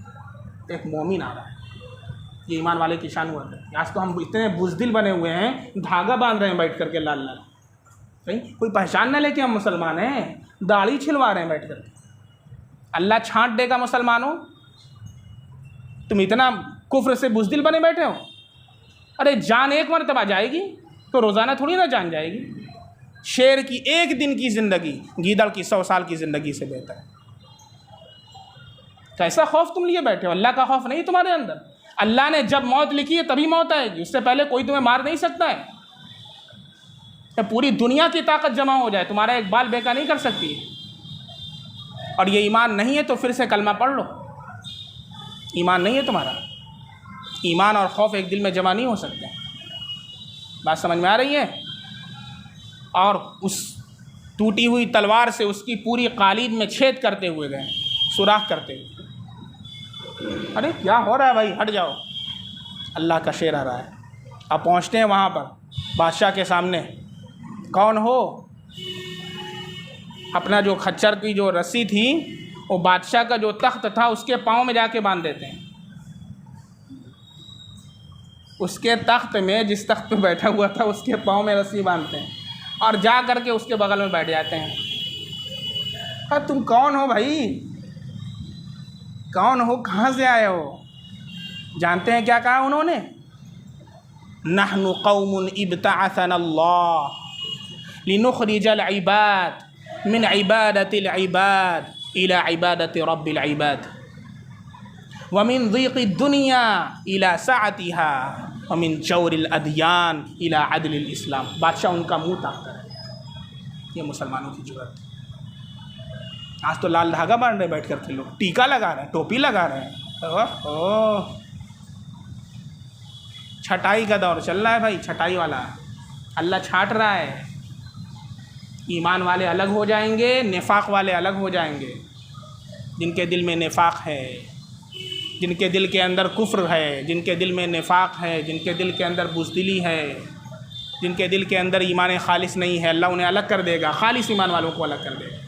एक मोमिन आ रहा है। ये ईमान वाले की शान हुआ है। आज तो हम इतने बुज़दिल बने हुए हैं, धागा बांध रहे हैं बैठ करके लाल लाल, कहीं कोई पहचान न ले कि हम मुसलमान हैं, दाढ़ी छिलवा रहे हैं बैठ करके। अल्लाह छांट देगा मुसलमानों, तुम इतना कुफ्र से बुज़दिल बने बैठे हो। अरे जान एक मरतबा जाएगी तो रोज़ाना थोड़ी ना जान जाएगी। शेर की एक दिन की ज़िंदगी गीदड़ की 100 साल की ज़िंदगी से बेहतर है। कैसा खौफ तुम लिए बैठे हो, अल्लाह का खौफ नहीं तुम्हारे अंदर। अल्लाह ने जब मौत लिखी है तभी मौत आएगी, उससे पहले कोई तुम्हें मार नहीं सकता है। तो पूरी दुनिया की ताकत जमा हो जाए, तुम्हारा एक बाल बेका नहीं कर सकती। और ये ईमान नहीं है तो फिर से कलमा पढ़ लो। ईमान नहीं है तुम्हारा, ईमान और खौफ एक दिल में जमा नहीं हो सकते। बात समझ में आ रही है। और उस टूटी हुई तलवार से उसकी पूरी कालीन में छेद करते हुए गए, सुराख करते हुए। अरे क्या हो रहा है भाई, हट जाओ, अल्लाह का शेर आ रहा है। अब पहुँचते हैं वहाँ पर बादशाह के सामने। कौन हो, अपना जो खच्चर की जो रस्सी थी वो बादशाह का जो तख्त था उसके पाँव में जाके बांध देते हैं। उसके तख्त में, जिस तख्त पे बैठा हुआ था उसके पाँव में रस्सी बांधते हैं और जा करके उसके बगल में बैठ जाते हैं। अरे तुम कौन हो भाई, कौन हो, कहाँ से आए हो। जानते हैं क्या कहा उन्होंने, नहनु कौमुन इब्तअसनल्लाह लिनुखरिजल इबाद मिन इबादतिल इबाद इला इबादति रब्बिल इबाद व मिन ज़ीक़िद दुनिया इला सअतिहा व मिन जौरिल अदयान इला अदलिल इस्लाम। बादशाह उनका मुँह ताकता है। ये मुसलमानों की जुर्रत। आज तो लाल धागा बांध रहे बैठ करके लोग, टीका लगा रहे हैं, टोपी लगा रहे हैं। ओह, छटाई का दौर चल रहा है भाई, छटाई वाला। अल्लाह छाट रहा है। ईमान वाले अलग हो जाएंगे, निफाक वाले अलग हो जाएंगे। जिनके दिल में निफाक है, जिनके दिल के अंदर कुफ्र है, जिनके दिल में निफाक है, जिनके दिल के अंदर बुज़दिली है, जिनके दिल के अंदर ईमान खालिस नहीं है, अल्लाह उन्हें अलग कर देगा, खालिस ईमान वालों को अलग कर देगा।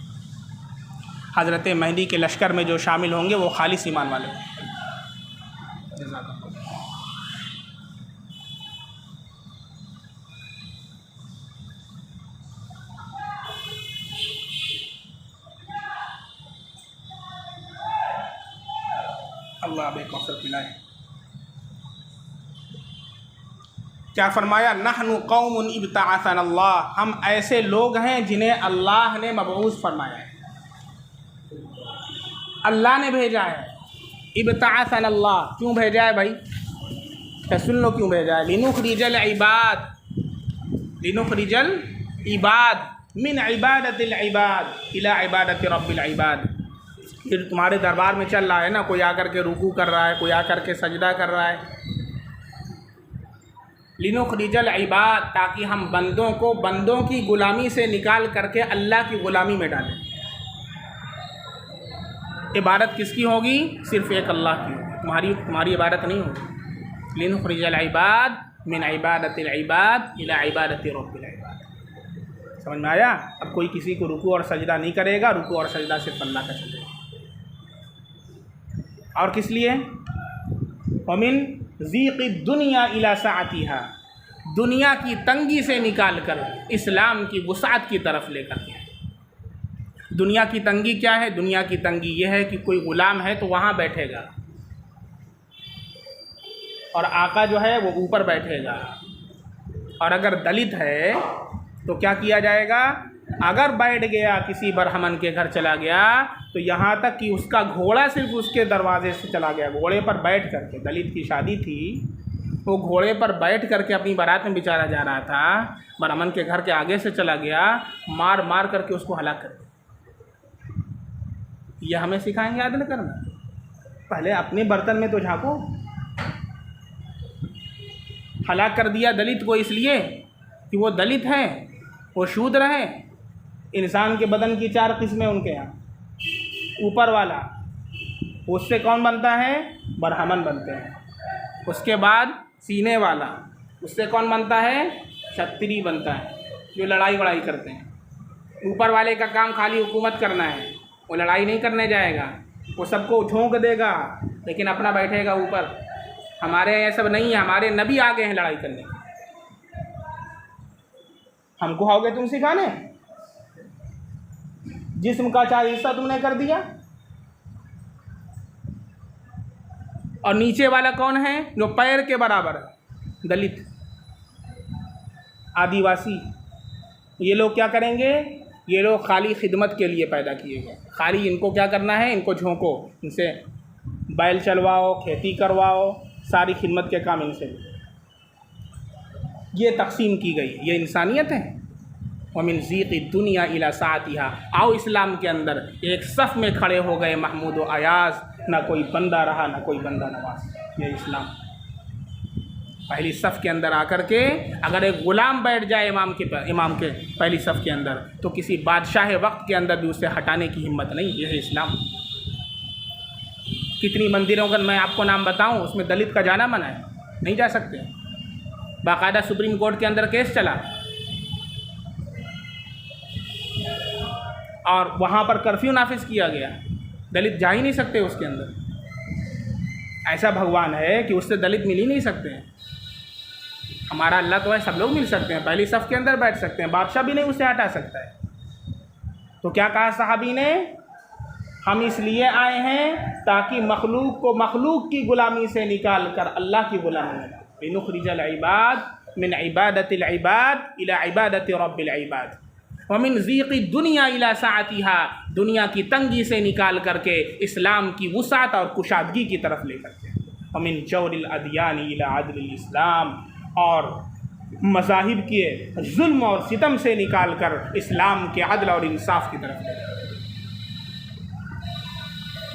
हज़रत मेहदी के लश्कर में जो शामिल होंगे वो खालिस ईमान वाले होंगे। अल्लाह अब एक मौसर पिलाए। क्या फरमाया, नहनु कौमुन इब्तअसनल्लाह, हम ऐसे लोग हैं जिन्हें अल्लाह ने मबऊस फरमाया है, अल्लाह ने भेजा है। इब्तअसनल्लाह, क्यों भेजा है भाई, क्या सुन लो क्यों भेजा है। लिनुखरिजल इबाद, लिनुखरिजल इबाद मिन इबादतिल इबाद इला इबादति रब्बिल इबाद। फिर तुम्हारे दरबार में चल रहा है ना, कोई आकर के रुकू कर रहा है, कोई आकर के सजदा कर रहा है। लिनुखरिजल इबाद, ताकि हम बंदों को बंदों की ग़ुलामी से निकाल करके अल्लाह की ग़ुलामी में डालें। इबादत किसकी होगी, सिर्फ़ एक अल्लाह की होगी, तुम्हारी इबादत नहीं होगी। लिनुखरिजल इबाद मिन इबादतिल इबाद इला इबादति रब्बिल इबाद। समझ में आया। अब कोई किसी को रुकू और सजदा नहीं करेगा, रुकू और सजदा सिर्फ अल्लाह का चलेगा। और किस लिए, वमिन ज़ीक़िद दुनिया इला सअतिहा, दुनिया की तंगी से निकाल कर इस्लाम की वुसाअत की तरफ लेकर के। दुनिया की तंगी क्या है, दुनिया की तंगी यह है कि कोई ग़ुलाम है तो वहाँ बैठेगा और आका जो है वो ऊपर बैठेगा। और अगर दलित है तो क्या किया जाएगा, अगर बैठ गया किसी बरहमन के घर चला गया तो यहाँ तक कि उसका घोड़ा सिर्फ उसके दरवाजे से चला गया, घोड़े पर बैठ करके। दलित की शादी थी, वो घोड़े पर बैठ करके अपनी बारात में बेचारा जा रहा था, बरहमन के घर के आगे से चला गया, मार मार करके उसको हलाक कर दिया। यह हमें सिखाएंगे आदल करना। पहले अपने बर्तन में तो झाँको। हलाक कर दिया दलित को इसलिए कि वो दलित हैं, वो शूद्र हैं। इंसान के बदन की 4 किस्में उनके यहाँ। ऊपर वाला, उससे कौन बनता है, ब्राह्मण बनते हैं। उसके बाद सीने वाला, उससे कौन बनता है? क्षत्रिय बनता है, जो लड़ाई वड़ाई करते हैं। ऊपर वाले का काम खाली हुकूमत करना है, वो लड़ाई नहीं करने जाएगा, वो सबको झोंक देगा लेकिन अपना बैठेगा ऊपर। हमारे ये सब नहीं है, हमारे नबी आ गए हैं लड़ाई करने। हमको आओगे तुम सिखाने? जिस्म का 4 हिस्सा तुमने कर दिया। और नीचे वाला कौन है? जो पैर के बराबर है, दलित, आदिवासी। ये लोग क्या करेंगे? ये लोग खाली खिदमत के लिए पैदा किए गए। खाली इनको क्या करना है? इनको झोंको, इनसे बैल चलवाओ, खेती करवाओ, सारी खिदमत के काम इनसे। ये तकसीम की गई, ये इंसानियत है। वमिन ज़ीक़ि दुनिया इला सातिहा। आओ इस्लाम के अंदर एक सफ़ में खड़े हो गए महमूद व अयाज़, ना कोई बंदा रहा ना कोई बंदा नवाज। ये इस्लाम पहली सफ़ के अंदर आकर के अगर एक ग़ुलाम बैठ जाए इमाम के पहली सफ़ के अंदर, तो किसी बादशाह वक्त के अंदर भी उसे हटाने की हिम्मत नहीं। यह है इस्लाम। कितनी मंदिरों का मैं आपको नाम बताऊं, उसमें दलित का जाना मना है, नहीं जा सकते। बाकायदा सुप्रीम कोर्ट के अंदर केस चला और वहाँ पर कर्फ्यू नाफिज किया गया, दलित जा ही नहीं सकते उसके अंदर। ऐसा भगवान है कि उससे दलित मिल ही नहीं सकते हैं। हमारा अल्लाह तो है, सब लोग मिल सकते हैं, पहली सफ़ के अंदर बैठ सकते हैं, बादशाह भी नहीं उसे हटा सकता है। तो क्या कहा सहाबी ने? हम इसलिए आए हैं ताकि मखलूक को मखलूक की ग़ुलामी से निकाल कर अल्लाह की ग़ुलामी में लिनुख़रिजल इबाद मिन इबादतिल इबाद इला इबादति रब्बिल इबाद व मिन ज़ीक़ि दुनिया इला साअतिहा। दुनिया की तंगी से निकाल करके इस्लाम की वुसात और कुशादगी की तरफ लेकर के, व मिन जौरिल अदियान इला अदलिल इस्लाम, और मज़ाहिब के जुल्म और सितम से निकाल कर इस्लाम के अदल और इंसाफ की तरफ लेकर।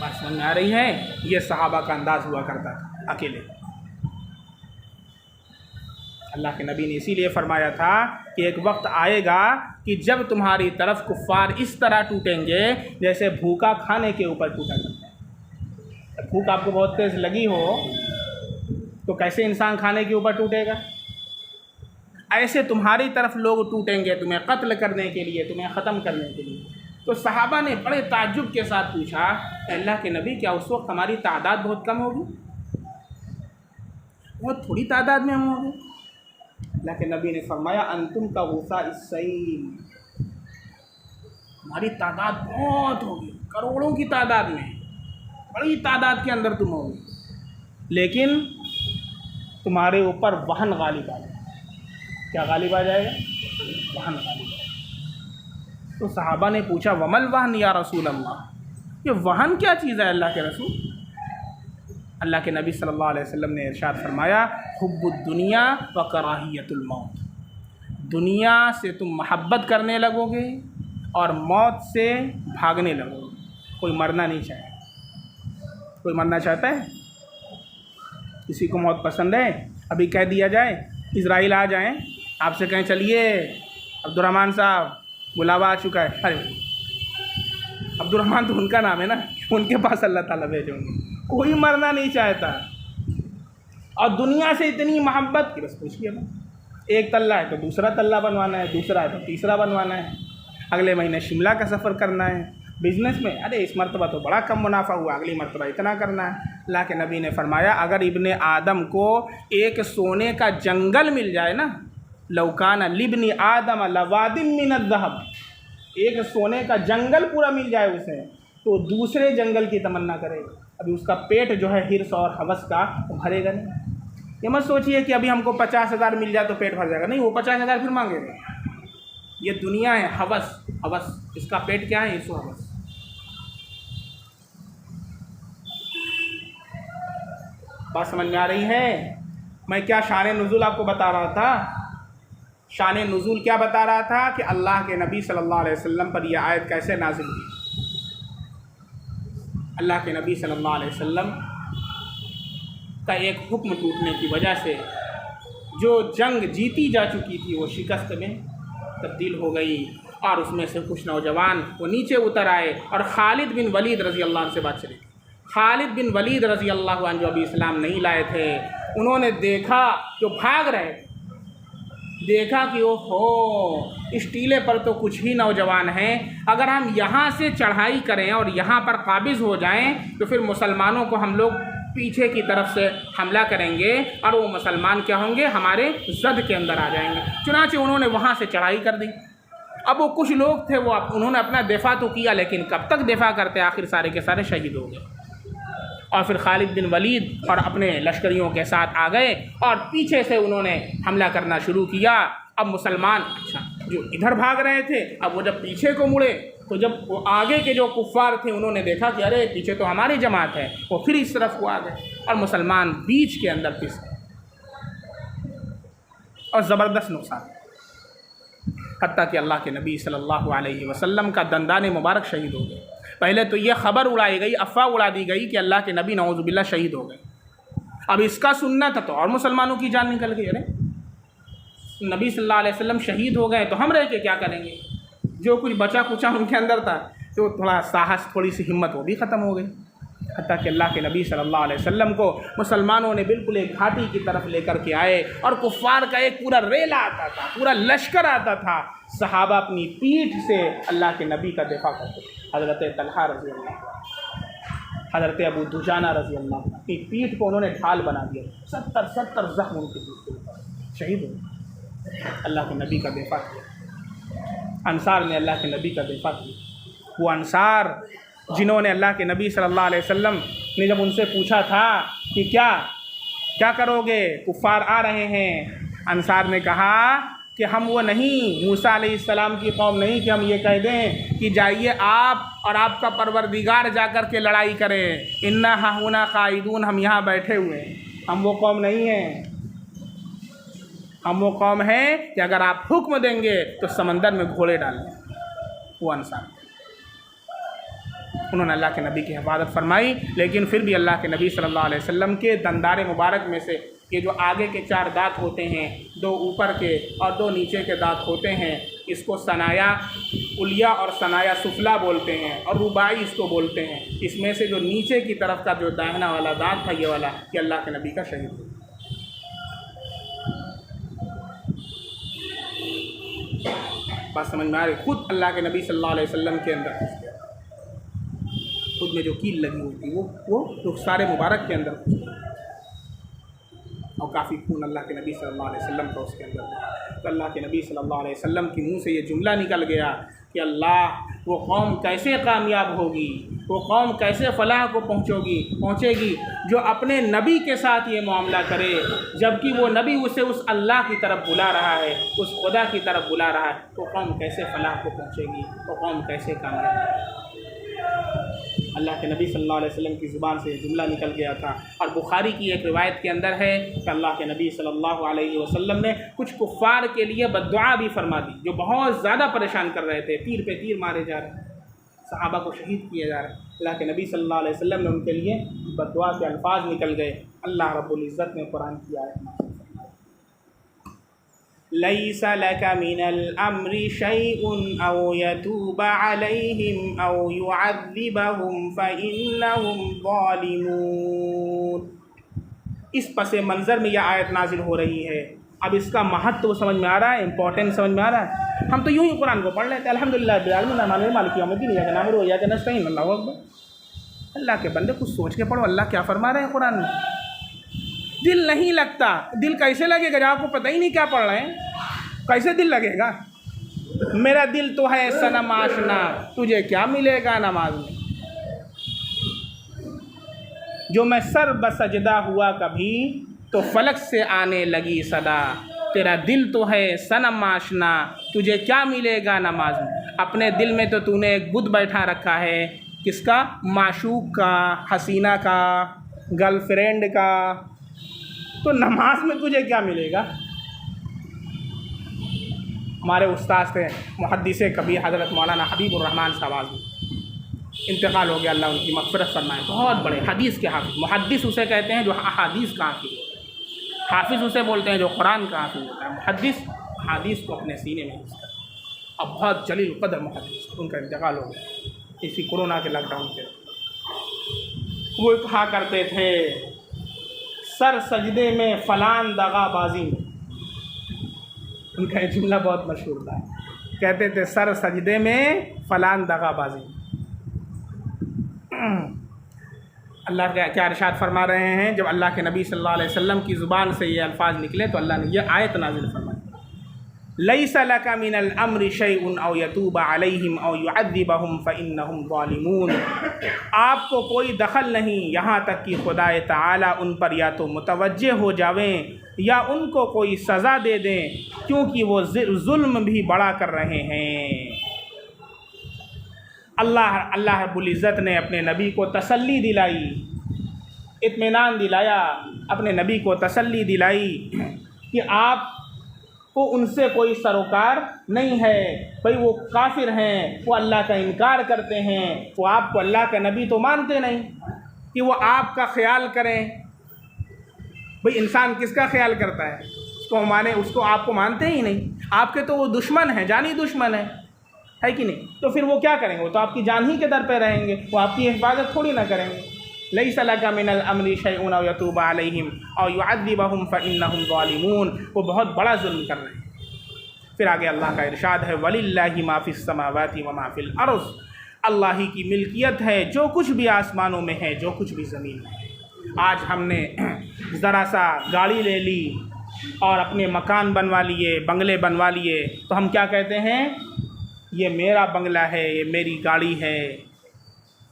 बात समझ में आ रही है? ये सहाबा का अंदाज़ हुआ करता था अकेले। अल्लाह के नबी ने इसीलिए फरमाया था कि एक वक्त आएगा कि जब तुम्हारी तरफ कुफ़ार इस तरह टूटेंगे जैसे भूखा खाने के ऊपर टूटा करता है। भूख आपको बहुत तेज़ लगी हो तो कैसे इंसान खाने के ऊपर टूटेगा? ऐसे तुम्हारी तरफ लोग टूटेंगे तुम्हें कत्ल करने के लिए, तुम्हें ख़त्म करने के लिए। तो सहाबा ने बड़े ताज्जुब के साथ पूछा, अल्लाह के नबी क्या उस वक्त हमारी तादाद बहुत कम होगी? बहुत थोड़ी तादाद में हम होंगे? अल्लाह के नबी ने फरमाया, अंतुम का गुस्सा इसई, हमारी तादाद बहुत होगी, करोड़ों की तादाद में, बड़ी तादाद के अंदर तुम होगी, लेकिन तुम्हारे ऊपर वहन गालिब आ जाएगा। क्या गालिब आ जाएगा? वहन गालिब। तो सहाबा ने पूछा, वमल वहन या रसूल अल्लाह, ये वहन क्या चीज़ है अल्लाह के रसूल? अल्लाह के नबी सल्लल्लाहु अलैहि वसल्लम ने इरशाद फरमाया, हुब्बुद दुनिया व कराहियतुल मौत। दुनिया से तुम मोहब्बत करने लगोगे और मौत से भागने लगोगे। कोई मरना नहीं चाहे। कोई मरना चाहता है? किसी को मौत पसंद है? अभी कह दिया जाए इजराइल आ जाएं, आपसे कहें चलिए अब्दुर्रहमान साहब बुलावा आ चुका है, अरे अब्दुर्रहमान तो उनका नाम है ना, उनके पास अल्लाह ताला भेजेंगे। कोई मरना नहीं चाहता और दुनिया से इतनी मोहब्बत कि बस पूछिए ना, एक तल्ला है तो दूसरा तल्ला बनवाना है, दूसरा है तो तीसरा बनवाना है, अगले महीने शिमला का सफ़र करना है। बिज़नेस में अरे इस मरतबा तो बड़ा कम मुनाफा हुआ, अगली मरतबा इतना करना है। अल्लाह के नबी ने फरमाया, अगर इब्ने आदम को एक सोने का जंगल मिल जाए ना, लौकाना लिब्नी आदम लवादिम मिनद ज़हब, एक सोने का जंगल पूरा मिल जाए उसे, तो दूसरे जंगल की तमन्ना करेगा। अभी उसका पेट जो है हिर्स और हवस का भरेगा नहीं। ये मत सोचिए कि अभी हमको 50,000 मिल जाए तो पेट भर जाएगा, नहीं, वो 50,000 फिर मांगेगा। ये दुनिया है, हवस, हवस, इसका पेट क्या है? हिर्स और हवस। बात समझ में आ रही है? मैं क्या शान नुज़ूल आपको बता रहा था? शान नुज़ूल क्या बता रहा था कि अल्लाह के नबी सल्लल्लाहु अलैहि वसल्लम पर यह आयत कैसे नाज़िल हुई। अल्लाह के नबी सल्लल्लाहु अलैहि वसल्लम का एक हुक्म टूटने की वजह से जो जंग जीती जा चुकी थी वो शिकस्त में तब्दील हो गई, और उसमें से कुछ नौजवान वो नीचे उतर आए और खालिद बिन वलीद रज़ी अल्लाह अन्हु से बात चली। खालिद बिन वलीद रज़ी अल्लाह अन्हु जो अभी इस्लाम नहीं लाए थे, उन्होंने देखा जो भाग रहे, देखा कि ओहो इस टीले पर तो कुछ ही नौजवान हैं, अगर हम यहाँ से चढ़ाई करें और यहाँ पर काबिज़ हो जाएं तो फिर मुसलमानों को हम लोग पीछे की तरफ से हमला करेंगे और वो मुसलमान क्या होंगे, हमारे जद के अंदर आ जाएंगे। चुनांचे उन्होंने वहाँ से चढ़ाई कर दी। अब वो कुछ लोग थे, वो उन्होंने अपना दिफा तो किया, लेकिन कब तक दिफा करते, आखिर सारे के सारे शहीद हो गए। और फिर खालिद बिन वलीद और अपने लश्करियों के साथ आ गए और पीछे से उन्होंने हमला करना शुरू किया। अब मुसलमान जो इधर भाग रहे थे, अब वो जब पीछे को मुड़े तो जब वो आगे के जो कुफ़ार थे उन्होंने देखा कि अरे पीछे तो हमारी जमात है, वो फिर इस तरफ को आ गए और मुसलमान बीच के अंदर पिस गए और ज़बरदस्त नुकसान, हत्ता कि अल्लाह के नबी सल्लल्लाहु अलैहि वसल्लम का दंदाने मुबारक शहीद हो गए। पहले तो ये ख़बर उड़ाई गई, अफवाह उड़ा दी गई कि अल्लाह के नबी नऊज़ुबिल्लाह शहीद हो गए। अब इसका सुनना था तो और मुसलमानों की जान निकल गई। अरे नबी सल्लल्लाहु अलैहि वसल्लम शहीद हो गए तो हम रह के क्या करेंगे। जो कुछ बचा कुचा उनके अंदर था, तो थोड़ा साहस, थोड़ी सी हिम्मत वो भी ख़त्म हो गई। हत्ता कि अल्लाह के नबी सल्लल्लाहु अलैहि वसल्लम को मुसलमानों ने बिल्कुल एक घाटी की तरफ लेकर के आए और कुफ़ार का एक पूरा रेला आता था, पूरा लश्कर आता था। सहाबा अपनी पीठ से अल्लाह के नबी का दिफा करते थे। हज़रत तलहा रज़ी अल्लाह, हज़रत अबू दुजाना रज़ी अल्लाह की पीठ को उन्होंने ढाल बना दिया। 70 ज़ख्म उनके पीठ के ऊपर, शहीद हो। अल्लाह के नबी का दिफा किया। अंसार ने अल्लाह के नबी का दिफा किया। वो अंसार जिन्होंने अल्लाह के नबी सल्लल्लाहु अलैहि वसल्लम ने जब उनसे पूछा था कि क्या करोगे, कुफ़ार आ रहे हैं, अंसार ने कहा कि हम वो नहीं, मूसा अलैहिस्सलाम की कौम नहीं कि हम ये कह दें कि जाइए आप और आपका परवरदिगार जाकर के लड़ाई करें, इन्ना हाहुना काइदून, हम यहाँ बैठे हुए हैं। हम वो कौम नहीं हैं। हम वो कौम हैं कि अगर आप हुक्म देंगे तो समंदर में घोड़े डाल दें। वो अंसार, उन्होंने अल्लाह के नबी की हिफाजत फरमाई, लेकिन फिर भी अल्लाह के नबी सल्लल्लाहु अलैहि वसल्लम के दंदारे मुबारक में से ये जो आगे के 4 दांत होते हैं, 2 ऊपर के और 2 नीचे के दांत होते हैं, इसको सनाया उलिया और सनाया सुफला बोलते हैं और रुबाई इसको बोलते हैं। इसमें से जो नीचे की तरफ का जो दाहिना वाला दांत था, ये वाला, कि अल्लाह के नबी का शहीद हो। बात समझ में आ रही। खुद अल्लाह के नबी सल्लल्लाहु अलैहि वसल्लम के अंदर खुद में जो कील लगी हुई थी वो रुखसारे मुबारक के अंदर, और काफ़ी खून अल्लाह के नबी सल्लल्लाहु अलैहि वसल्लम का उसके अंदर। तो अल्लाह के नबी सल्लल्लाहु अलैहि वसल्लम के मुंह से ये जुमला निकल गया कि अल्लाह, वो कौम कैसे कामयाब होगी, वो कौम कैसे फ़लाह को पहुँचेगी जो अपने नबी के साथ ये मामला करे, जबकि वो नबी उसे उस अल्लाह की तरफ बुला रहा है, उस खुदा की तरफ बुला रहा है। वो कौम कैसे फ़लाह को पहुँचेगी, वो कौम कैसे कामयाब होगी। अल्लाह के नबी सल्लल्लाहु अलैहि वसल्लम की ज़ुबान से जुमला निकल गया था। और बुखारी की एक रिवायत के अंदर है कि अल्लाह के नबी सल्लल्लाहु अलैहि वसल्लम ने कुछ कुफ़ार के लिए बद्दुआ भी फरमा दी, जो बहुत ज़्यादा परेशान कर रहे थे, तीर पे तीर मारे जा रहे, सहाबा को शहीद किए जा रहे। अल्लाह के नबी सल्लल्लाहु अलैहि वसल्लम ने उनके लिए बद्दुआ के अल्फाज निकल गए। अल्लाह रब्बुल इज़्ज़त ने कुरान की आयत, लैसा लका मिनल अम्रि शैउन औ यतूबा अलैहिम औ युअज़्ज़िबहुम फ़इन्नहुम ज़ालिमून। इस पसे मंज़र में यह आयत नाजिल हो रही है। अब इसका महत्व समझ में आ रहा है, इंपॉर्टेंस समझ में आ रहा है। हम तो यूँ ही कुरान को पढ़ लेते हैं, अल्हम्दुलिल्लाह रब्बिल आलमीन मालिकी यौमिद्दीन इय्याका नअबुदु व इय्याका नस्तईन, अल्लाहु अकबर। अल्लाह के बंदे कुछ सोच के पढ़ो, अल्लाह क्या फरमा रहे हैं कुरान में। दिल नहीं लगता, दिल कैसे लगेगा जब आपको पता ही नहीं क्या पढ़ रहे हैं, कैसे दिल लगेगा। मेरा दिल तो है सनम आशना, तुझे क्या मिलेगा नमाज में। जो मैं सर बसजदा हुआ कभी तो फलक से आने लगी सदा, तेरा दिल तो है सनम आशना, तुझे क्या मिलेगा नमाज में। अपने दिल में तो तूने एक बुत बैठा रखा है, किसका, माशूक का, हसीना का, गर्लफ्रेंड का, तो नमाज में तुझे क्या मिलेगा। हमारे उस्ताद थे मुहद्दिस कबीर हज़रत मौलाना हबीबुर रहमान साहब, इंतकाल हो गया, अल्लाह उनकी मग़फ़िरत फरमाए। बहुत बड़े हदीस के हाफ़िज़, मुहद्दिस उसे कहते हैं जो अहादीस का हाफ़िज़, हाफ़िज़ उसे बोलते हैं जो कुरान का हाफ़िज़ होता है। मुहद्दिस हदीस को अपने सीने में हिस्सा, अब बहुत जलील क़दर मुहद्दिस, उनका इंतकाल हो गया इसी कोरोना के लॉकडाउन के। वो कहा करते थे सर सजदे में फ़लान दगाबाजी में। उनका ये जुमला बहुत मशहूर था, कहते थे सर सजदे में फ़लान दगाबाजी। अल्लाह क्या इरशाद फरमा रहे हैं, जब अल्लाह के नबी सल्लल्लाहु अलैहि वसल्लम की ज़ुबान से ये अल्फाज निकले तो अल्लाह ने यह आयत नाज़िल फरमाई, लैसा लका मिनल अम्रि शैउन औ यतूब अलैहिम औ युअद्दिबहुम फ़इन्नहुम ज़ालिमून। आपको कोई दखल नहीं यहाँ तक कि खुदाए ताला उन पर या तो मुतवज्जे हो जावें या उनको कोई सज़ा दे दें, क्योंकि वो जुल्म भी बड़ा कर रहे हैं। अल्लाह रब्बुल इज़्ज़त ने अपने नबी को तसल्ली दिलाई, इत्मीनान दिलाया, अपने नबी को तसल्ली दिलाई कि आप को उनसे कोई सरोकार नहीं है, भाई वो काफिर हैं, वो अल्लाह का इनकार करते हैं, वो आपको अल्लाह का नबी तो मानते नहीं कि वो आपका ख्याल करें। भाई इंसान किसका ख्याल करता है, उसको माने, उसको आपको मानते ही नहीं, आपके तो वो दुश्मन हैं, जानी दुश्मन है कि नहीं। तो फिर वो क्या करेंगे, वो तो आपकी जान ही के दर पे रहेंगे, वो आपकी हिफाजत थोड़ी ना करेंगे। लैसा लका मिनल अम्रि शैउन औ यतूब अलैहिम औ युअद्दिबहुम फ़इन्नहुम ज़ालिमून। वो बहुत बड़ा जुल्म कर रहे हैं। फिर आगे अल्लाह का इरशाद है, वलिल्लाहि मा फ़िस समावाति व मा फ़िल अर्ज़। अल्लाह ही की मिल्कियत है जो कुछ भी आसमानों में है, जो कुछ भी ज़मीन में है। आज हमने ज़रा सा गाड़ी ले ली और अपने मकान बनवा लिए, बंगले बनवा लिए, तो हम क्या कहते हैं, ये मेरा बंगला है, ये मेरी गाड़ी है।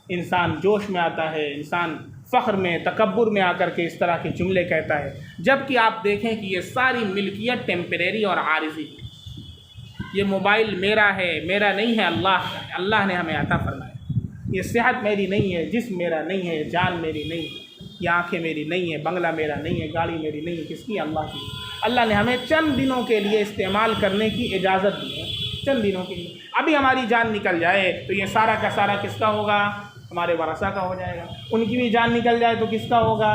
इंसान जोश में आता है, इंसान फ़ख्र में, तकब्बुर में आकर के इस तरह के जुमले कहता है, जबकि आप देखें कि ये सारी मिल्कियत टेम्परेरी और आरिज़ी है। ये मोबाइल मेरा है, मेरा नहीं है, अल्लाह का है, अल्लाह ने हमें अता फरमाया। ये सेहत मेरी नहीं है, जिस्म मेरा नहीं है, जान मेरी नहीं है, ये आँखें मेरी नहीं है, बंगला मेरा नहीं है, गाड़ी मेरी नहीं है, किसकी, अल्लाह की। अल्लाह ने हमें चंद दिनों के लिए इस्तेमाल करने की इजाज़त दी है, चंद दिनों के लिए। अभी हमारी जान निकल जाए तो ये सारा का सारा किसका होगा, हमारे वरसा का हो जाएगा। उनकी भी जान निकल जाए तो किसका होगा,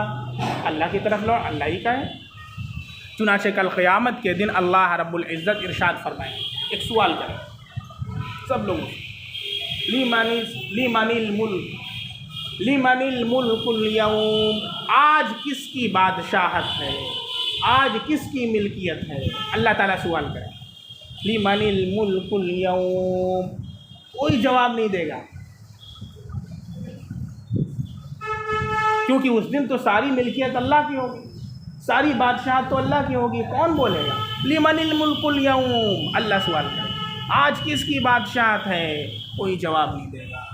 अल्लाह की तरफ लौट, अल्लाह ही का है। चुनाचे कल क़यामत के दिन अल्लाह रब्बुल इज़्ज़त इरशाद फरमाए, एक सवाल करें सब लोगों से, लिमनिल मुल्कुल यौम, आज किसकी बादशाहत है, आज किसकी मिल्कियत है। अल्लाह ताला सवाल करें, लिमनिल मुल्कुल यौम, कोई जवाब नहीं देगा, क्योंकि उस दिन तो सारी मिल्कियत अल्लाह की होगी, सारी बादशाहत तो अल्लाह की होगी। कौन बोलेगा, लिमनिल मुल्कुल यौम, अल्लाह सवाल करे आज किसकी बादशाहत है, कोई जवाब नहीं देगा।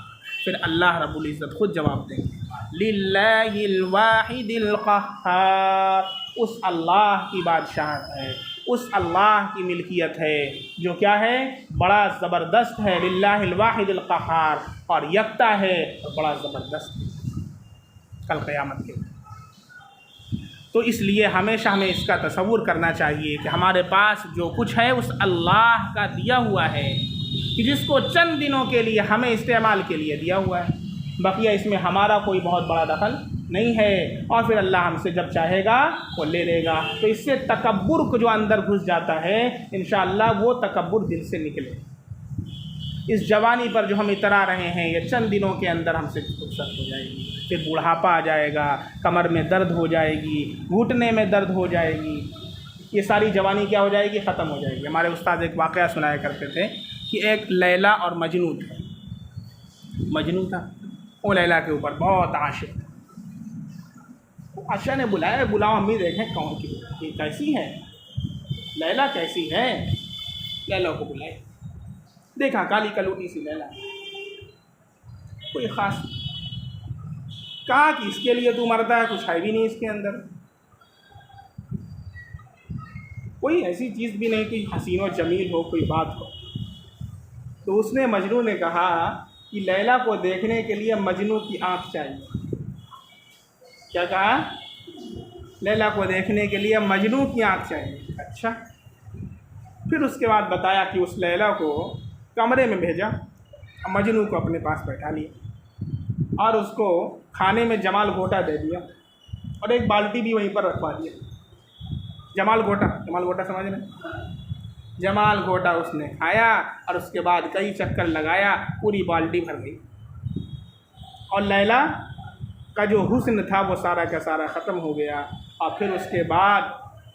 फिर अल्लाह रब्बुल इज़्ज़त खुद जवाब देंगे, लिल्लाहिल वाहिदिल क़ह्हार, उस अल्लाह की बादशाहत है, उस अल्लाह की मिल्कियत है जो क्या है, बड़ा ज़बरदस्त है। लिल्लाहिल वाहिदिल क़ह्हार, और यकता है और बड़ा ज़बरदस्त है कल क़यामत के। तो इसलिए हमेशा हमें इसका तसव्वुर करना चाहिए कि हमारे पास जो कुछ है उस अल्लाह का दिया हुआ है, कि जिसको चंद दिनों के लिए हमें इस्तेमाल के लिए दिया हुआ है, बकिया इसमें हमारा कोई बहुत बड़ा दखल नहीं है। और फिर अल्लाह हमसे जब चाहेगा वो ले लेगा। तो इससे तकब्बुर को जो अंदर घुस जाता है, इंशाअल्लाह वो तकब्बुर दिल से निकले। इस जवानी पर जो हम इतरा रहे हैं, ये चंद दिनों के अंदर हमसे फुर्सत हो जाएगी, फिर बुढ़ापा आ जाएगा, कमर में दर्द हो जाएगी, घुटने में दर्द हो जाएगी, ये सारी जवानी क्या हो जाएगी, ख़त्म हो जाएगी। हमारे उस्ताद एक वाक़या सुनाया करते थे कि एक लैला और मजनू थे। मजनू था, वो लैला के ऊपर बहुत आशिक था। बादशाह ने बुलाया, बुलाओ अम्मी देखें कौन की कैसी है, लैला कैसी है। लैला को बुलाए, देखा काली कलूटी सी लैला, कोई ख़ास, कहा कि इसके लिए तू मरता है, कुछ है भी नहीं इसके अंदर, कोई ऐसी चीज़ भी नहीं कि हसीन व जमील हो, कोई बात हो। तो उसने, मजनू ने कहा कि लैला को देखने के लिए मजनू की आँख चाहिए। क्या कहा, लैला को देखने के लिए मजनू की आँख चाहिए। अच्छा, फिर उसके बाद बताया कि उस लैला को कमरे में भेजा, मजनू को अपने पास बैठा लिया और उसको खाने में जमाल घोटा दे दिया और एक बाल्टी भी वहीं पर रखवा दिया। जमाल घोटा समझ रहे, जमाल घोटा उसने खाया और उसके बाद कई चक्कर लगाया, पूरी बाल्टी भर गई। और लैला का जो हुस्न था वो सारा का सारा ख़त्म हो गया। और फिर उसके बाद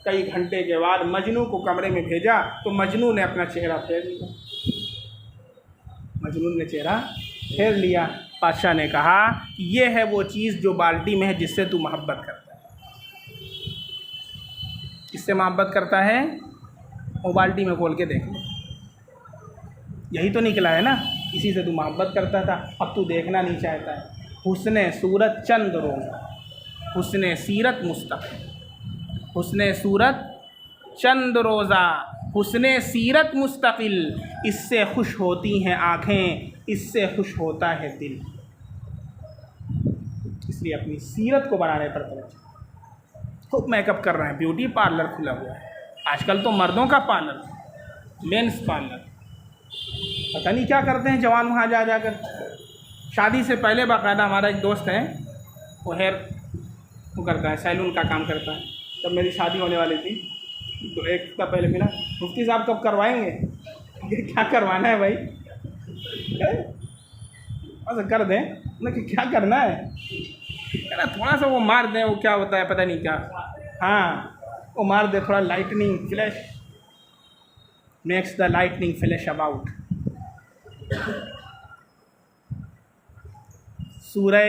कई घंटे के बाद मजनू को कमरे में भेजा तो मजनू ने अपना चेहरा फेर लिया। मजनू ने चेहरा फेर लिया। बादशाह ने कहा कि ये है वो चीज़ जो बाल्टी में है जिससे तू मोहब्बत करता है। किससे मोहब्बत करता है? वो बाल्टी में खोल के देख लो, यही तो निकला है ना, इसी से तू मोहब्बत करता था, अब तू देखना नहीं चाहता है। हुस्ने सूरत चंद रोज़ा, हुस्ने सीरत मुस्तक़िल, हुस्ने सूरत चंद रोज़ा, हुस्ने सीरत मुस्तक़िल, इससे खुश होती हैं आँखें, इससे खुश होता है दिल। इसलिए अपनी सीरत को बनाने पर तवज्जो। खूब मेकअप कर रहे हैं, ब्यूटी पार्लर खुला हुआ है आजकल तो, मर्दों का पार्लर, मेंस पार्लर, पता नहीं क्या करते हैं जवान वहाँ जा जाकर। शादी से पहले बाकायदा हमारा एक दोस्त है, वो वो करता है, सैलून का काम करता है। जब मेरी शादी होने वाली थी तो एक हफ्ता पहले मिला, मुफ्ती साहब कब करवाएंगे? क्या करवाना है भाई? बस कर दें ना, कि क्या करना है ना, थोड़ा सा वो मार दें, वो क्या होता है पता नहीं क्या, हाँ वो मार दे, थोड़ा lightning flash, makes the lightning flash about. सूरह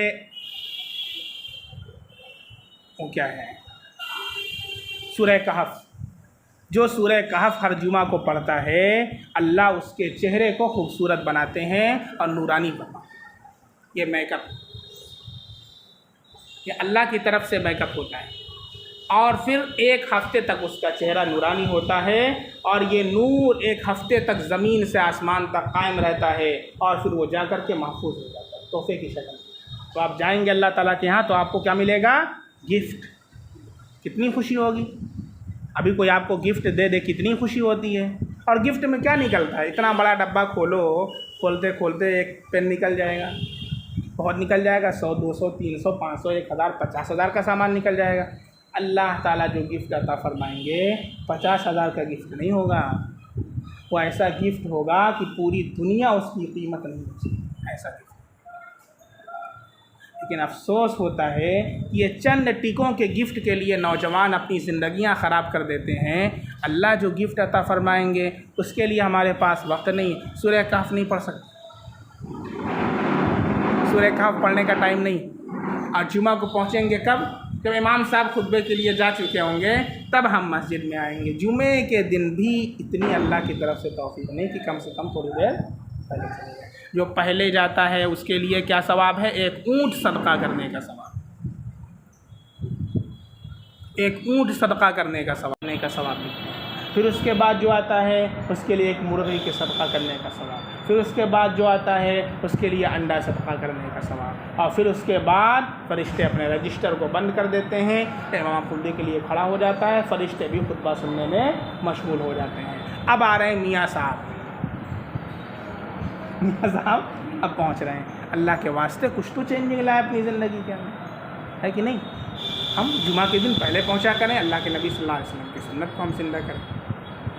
वो क्या है, सूरह कहफ। जो सूरह कहफ हर जुमा को पढ़ता है, अल्लाह उसके चेहरे को खूबसूरत बनाते हैं और नूरानी बनाते हैं। ये मेकअप, ये अल्लाह की तरफ से मेकअप होता है, और फिर एक हफ्ते तक उसका चेहरा नूरानी होता है, और ये नूर एक हफ्ते तक ज़मीन से आसमान तक कायम रहता है, और फिर वो जा कर के महफूज हो जाता है तोहफे की शक्ल। तो आप जाएंगे अल्लाह ताला के यहाँ तो आपको क्या मिलेगा? गिफ्ट। कितनी खुशी होगी। अभी कोई आपको गिफ्ट दे दे, कितनी खुशी होती है। और गिफ्ट में क्या निकलता है? इतना बड़ा डब्बा खोलो, खोलते खोलते एक पेन निकल जाएगा, बहुत निकल जाएगा, 100, 200, 300, 500, 1000, 50,000 का सामान निकल जाएगा। अल्लाह ताला जो गिफ्ट अता फरमाएंगे 50,000 का गिफ्ट नहीं होगा, वो ऐसा गिफ्ट होगा कि पूरी दुनिया उसकी कीमत नहीं हो सकती, ऐसा गिफ्ट। लेकिन अफसोस होता है कि ये चंद टिकों के गिफ्ट के लिए नौजवान अपनी ज़िंदगियां ख़राब कर देते हैं। अल्लाह जो गिफ्ट अता फरमाएंगे उसके लिए हमारे पास वक्त नहीं। सूरह कहफ नहीं पढ़ सकते, सूरह कहफ पढ़ने का टाइम नहीं। और जुमा को पहुँचेंगे कब? जब इमाम साहब खुतबे के लिए जा चुके होंगे, तब हम मस्जिद में आएंगे। जुमे के दिन भी इतनी अल्लाह की तरफ से तौफीक नहीं कि कम से कम थोड़ी देर पहले चले जाए। जो पहले जाता है उसके लिए क्या सवाब है? एक ऊँट सदका करने का सवाब, एक ऊँट सदका करने का सवाब मिलता है। फिर उसके बाद जो आता है उसके लिए एक मुर्गी के सदका करने का सवाब। फिर उसके बाद जो आता है उसके लिए अंडा सदका करने का सवाब। और फिर उसके बाद फरिश्ते अपने रजिस्टर को बंद कर देते हैं, इमाम खुतबे के लिए खड़ा हो जाता है, फरिश्ते भी खुतबा सुनने में मशगूल हो जाते हैं। अब आ रहे हैं मियाँ साहब, मियाँ साहब अब पहुँच रहे हैं। अल्लाह के वास्ते कुछ तो चेंजिंग लाए अपनी ज़िंदगी के अंदर, है कि नहीं? हम जुमा के दिन पहले पहुँचा करें, अल्लाह के नबी सल्लल्लाहु अलैहि वसल्लम की सुन्नत को हम जिंदा करें।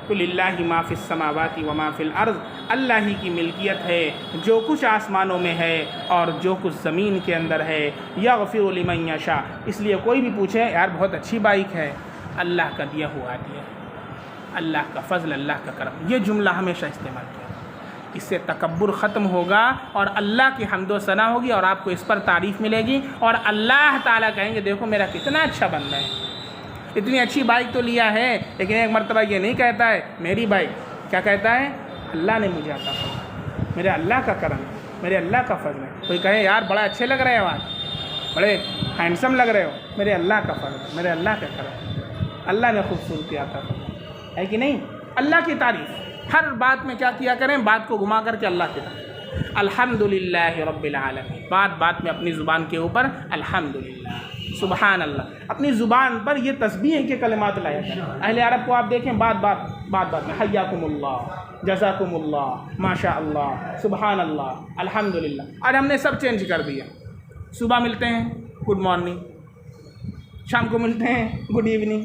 तो लिल्लाहि मा फिस समावाति व मा फिल अर्ज़, अल्लाह ही की मिल्कियत है जो कुछ आसमानों में है और जो कुछ ज़मीन के अंदर है। यग़फ़िरु लिमन यशा, इसलिए कोई भी पूछे यार बहुत अच्छी बाइक है, अल्लाह का दिया हुआ दिया, अल्लाह का फ़ज़ल, अल्लाह का करम, ये जुमला हमेशा इस्तेमाल किया। इससे तकब्बुर ख़त्म होगा और अल्लाह की हम्दो सना होगी और आपको इस पर तारीफ़ मिलेगी, और अल्लाह ताला कहेंगे देखो मेरा कितना अच्छा बंदा है, इतनी अच्छी बाइक तो लिया है, लेकिन एक मरतबा ये नहीं कहता है मेरी बाइक, क्या कहता है? अल्लाह ने मुझे अता फरमाया, मेरे अल्लाह का करम है, मेरे अल्लाह का फर्ज है। कोई कहे यार बड़ा अच्छे लग रहे हो आज, बड़े हैंडसम लग रहे हो, मेरे अल्लाह का फर्ज है, मेरे अल्लाह का करम, अल्लाह ने खूबसूरती अता फरमाया, है कि नहीं? अल्लाह की तारीफ़ हर बात में क्या किया करें? बात को घुमा करके अल्लाह की तारीफ़, अल्हम्दुलिल्लाहि रब्बिल आलमीन, बात में अपनी ज़ुबान के ऊपर अल्हम्दुलिल्लाह, सुबहान अल्लाह, अपनी ज़ुबान पर ये तस्बीह के कलिमात लाया करें। अहले अरब को आप देखें बात में हय्याकुमुल्लाह, जज़ाकुमुल्लाह, माशा अल्लाह, सुबहान अल्लाह, अल्हम्दुलिल्लाह। आज हमने सब चेंज कर दिया। सुबह मिलते हैं गुड मॉर्निंग, शाम को मिलते हैं गुड इवनिंग,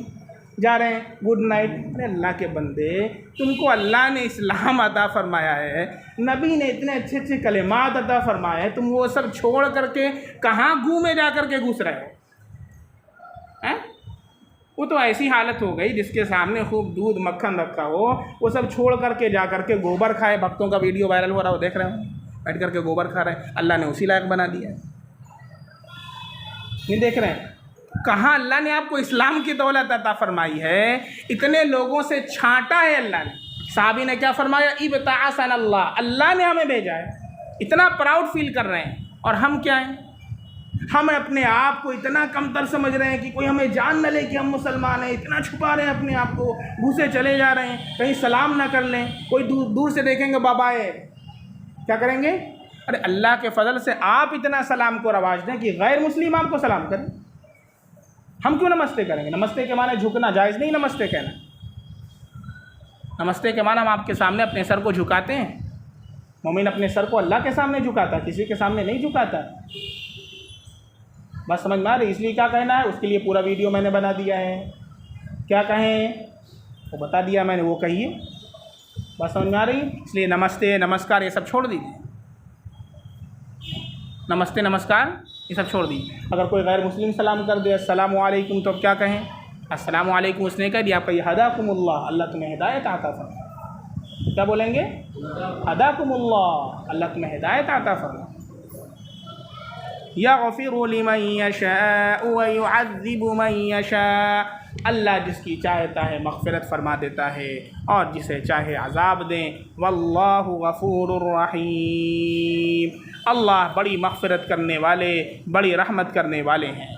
जा रहे हैं, गुड नाइट। अरे अल्लाह के बंदे, तुमको अल्लाह ने इस्लाम अता फरमाया है, नबी ने इतने अच्छे अच्छे कलिमात अता फरमाए हैं, तुम वो सब छोड़ करके कहाँ गू में जा कर के घुस रहे हो हैं? वो तो ऐसी हालत हो गई जिसके सामने खूब दूध मक्खन रखा हो, वो सब छोड़ करके जा करके गोबर खाए। भक्तों का वीडियो वायरल हो रहा हो, देख रहे हो, बैठ करके गोबर खा रहे हैं। अल्लाह ने उसी लायक बना दिया है। नहीं देख रहे हैं कहाँ अल्लाह ने आपको इस्लाम की दौलत अता फरमाई है, इतने लोगों से छांटा है अल्लाह ने। साहबी ने क्या फरमाया, इब्ताअसन अल्लाह, अल्लाह ने हमें भेजा है। इतना प्राउड फील कर रहे हैं, और हम क्या हैं, हम अपने आप को इतना कमतर समझ रहे हैं कि कोई हमें जान न ले कि हम मुसलमान हैं, इतना छुपा रहे हैं अपने आप को, घुसे चले जा रहे हैं, कहीं सलाम ना कर लें, कोई दूर से देखेंगे बाबाए, क्या करेंगे? अरे अल्लाह के फजल से आप इतना सलाम को रवाज दें कि गैर मुस्लिम आपको सलाम करें। हम क्यों नमस्ते करेंगे? नमस्ते के माने झुकना जायज़ नहीं, नमस्ते कहना। नमस्ते के माने हम आपके सामने अपने सर को झुकाते हैं। मोमिन अपने सर को अल्लाह के सामने झुकाता, किसी के सामने नहीं झुकाता। बस समझ में आ रही? इसलिए क्या कहना है, उसके लिए पूरा वीडियो मैंने बना दिया है। क्या कहें वो बता दिया मैंने, वो कहिए। बस समझ में आ रही? इसलिए नमस्ते नमस्कार ये सब छोड़ दीजिए। नमस्ते नमस्कार ये सब छोड़ दीजिए। अगर कोई गैर मुस्लिम सलाम कर दे अस्सलाम वालेकुम, तो अब क्या कहें? अस्सलाम वालेकुम उसने कह दिया, आपका ये हदाकुमुल्लाह, अल्लाह तुम्हें हिदायत आता फरमाए। क्या बोलेंगे? हदाकुमुल्लाह, अल्लाह तुम्हें हिदायत आता फरमाए। यग़फ़िरु लिमन यशाअ व युअज़्ज़िबु मन यशाअ, अल्लाह जिसकी चाहता है मग़फ़िरत फरमा देता है और जिसे चाहे अज़ाब दें। वल्लाहु गफ़ूरुर रहीम, अल्लाह बड़ी मग़फ़िरत करने वाले, बड़ी रहमत करने वाले हैं।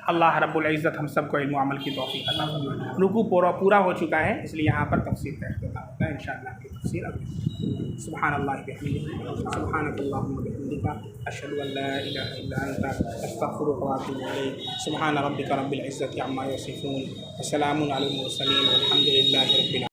अल्लाह रब्बुल इज़्ज़त हम सबको इल्म अमल की तौफ़ीक़ अता फरमाए। रुकू पूरा हो चुका है, इसलिए यहाँ पर तफ़सीर का इख्तिताम होता है। इंशाअल्लाह की तफ़सीर अगली। सुब्हानल्लाह व बिहम्दिही, सुब्हानकल्लाहुम्मा व बिहम्दिका, अशहदु अन ला इलाहा इल्ला अंता, अस्तग़फ़िरुका व अतूबु इलैक। सुब्हान रब्बिका रब्बिल इज़्ज़ति अम्मा यसिफ़ून, व सलामुन अलल मुरसलीन, वल्हम्दुलिल्लाहि रब्बिल आलमीन।